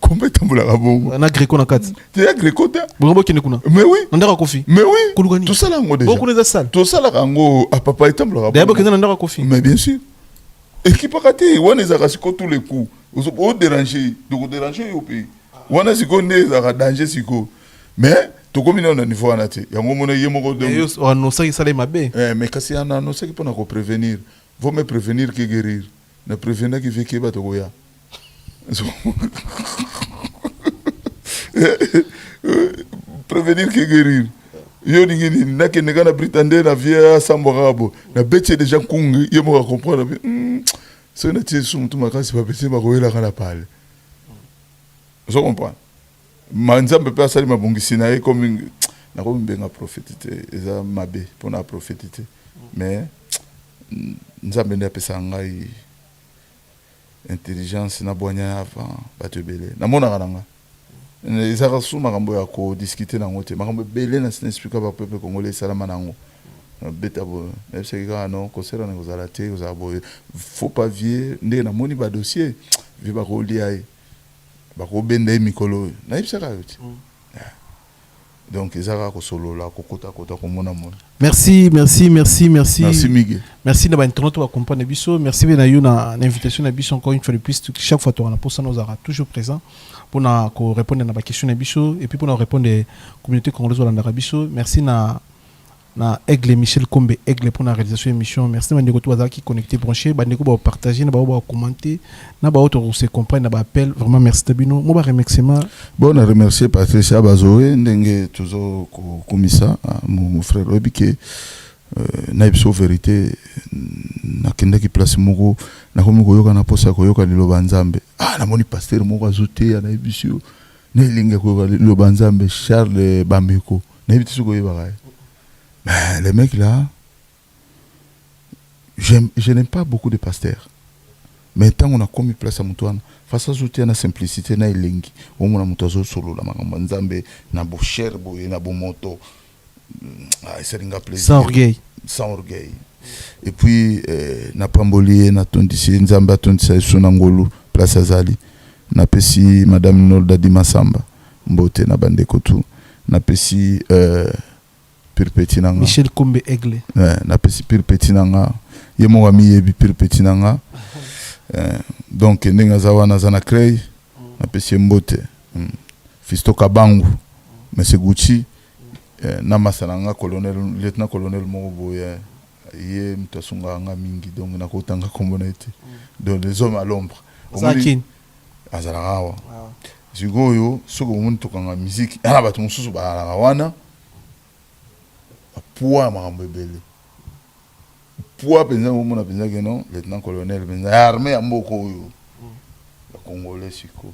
kombe tambula ka bongo na Gréco na kati te Gréco ta bongo kine kuna mais oui ndaka kofi mais oui kulugani tout ça là ngo déjà beaucoup les salles tout ça là ngo a papa tambula ka d'abord kina ndaka kofi mais bien sûr équipe kati waneza rasiko tous les coups au déranger donc déranger au pays wana siko neza danger siko mais to komina na niveau na te yango mona yemoko de on sait ça les mabe mais kasi ana no sait pour prévenir vaut mieux prévenir que guérir ne prévenir qui fait que ba to goya prévenir que guérir yo ningini na ke ngana prétendre na via samborabo na betse déjà kungi yemoko comprendre so na tie sum tu makasi ba betse ba goela kana pale. Je comprends. Manzambe peut passer ma bongisi na comme na comme benga prophétité eza mabe pour na prophétité mais nzambe na pesa ngai intelligence na bonya avant bato belé na mona kananga eza ka suma kambo ya ko discuter na ngote makambo belé na expliquer ba peuple congolais salama nango beta bo même c'est que non concert na kozala te kozala bo faut pas vier ndé na moni ba dossier vi ba ko liai bakobende mikolo na ibsaka yote donc ezaka ko solo la ko kota komona mona merci Miguel merci na ba internaute ba comprendre biso merci na yo na invitation na biso encore une fois de plus chaque fois on a pour ça nous aura toujours présent pour na ko répondre na ba question na biso et puis pour na répondre communauté congolaise na biso merci na Aigle Michel Kombe Aigle pour la réalisation de l'émission. Merci Mandeko Touaza qui connecté branché Bandeko ba partager na ba commenter na ba auto se comprendre na ba appel vraiment merci Tabino moi ba remerciement bon à remercier Patricia Bazoé ndenge toujours komisa mon frère Obike na ipso vérité na kenda ki place moko na komi koyoka na posa koyoka liloba nzambe na moni pasteur moko azote na ibisio na linga koyoka liloba nzambe Charles Bambeko na ibitiso koyeba les mecs là, je n'aime pas beaucoup de pasteurs. Mais tant qu'on a commis place à Moutouane, face à zouti na simplicité na ilengi, on a moutazo solo la manzambe na bo cher boye na bo moto. Ça ringa plaisir. Sans orgueil. Sans orgueil. Et puis na pambolier na tondisi nzamba tondisa sonangolu place azali. Na pesi madame Nolda Dimasamba mbote na bandeko tu. Na pesi Michel Kombe Aigle na pesi Pirpeti nanga yemo wa miyebi Pirpeti nanga donc ndinga zawana zana krei na pesi mbote Fisto Kabangu Monsieur Gucci na masananga colonel lieutenant colonel Mobo ye mtasunga nga mingi donc na kotanga kombonete donc les hommes à l'ombre Zakin azarawa zigoyo soko umuntu kanga musique ana batu mususu ba wana poids makambo ebele poids penza omona penza ke non lieutenant colonel penza armée ya mboka oyo ya congolais siko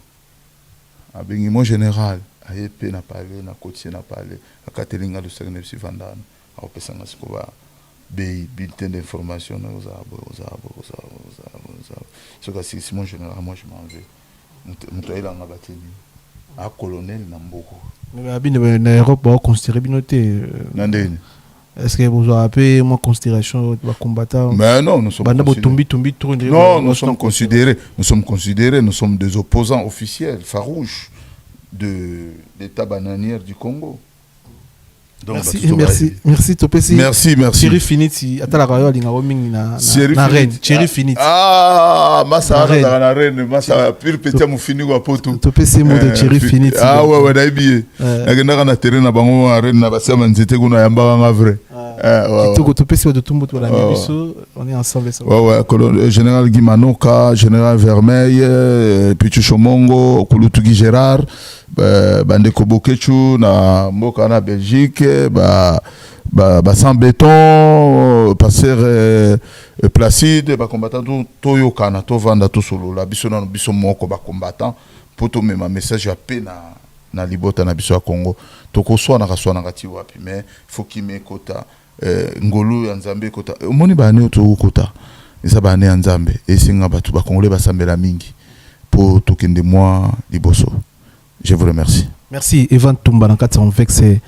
abengi mon général aye pe na parler na côté na parler akatelinga le secrétaire de Sivandana akopesanga siko ba bei bulletin d'information na ozabo soka si mon général moi je m'en vais mutoyela nga bateli a colonel na mboka mais abine na Europe ba considérer binoté nandeni. Est-ce que vous avez appelé moi considération de combattants? Mais non, nous sommes considérés. Non, nous sommes considérés, nous sommes des opposants officiels, farouches de l'État bananière du Congo. Donc, merci Topesi. Merci. Thierry Finiti, atala rayo linga woming na reine. Thierry Finiti. Massa na reine, massa pire petit mu fini ko poto. Topesi mo de Thierry Finiti. Ouais, daibi. Na na terrain na bango reine na basema nzete kuna yamba nga vrai. Topesi de tumbo to la biso, on est ensemble ça. Ouais, général Guimanoka, général Vermeil, Pichu Chomongo, Kulutugi Gérard, Bandeko Bokechu na mboka na Belgique, sans béton, passer Placide, combattant Toyo Kana, Tovanda Tosolo, la biso na biso moko combattant, pour to même message à peine na libota na biso Congo. Toko so na kaswa na kati wapi, mais faut qu'il me kota ngolu ya Nzambe kota. Omoni ba ne to kota. Eza ba ne ya Nzambe et singa batu ba Congolais ba sambela mingi pour tokende moi liboso. Je vous remercie. Merci Evan Tumba dans 4 vexe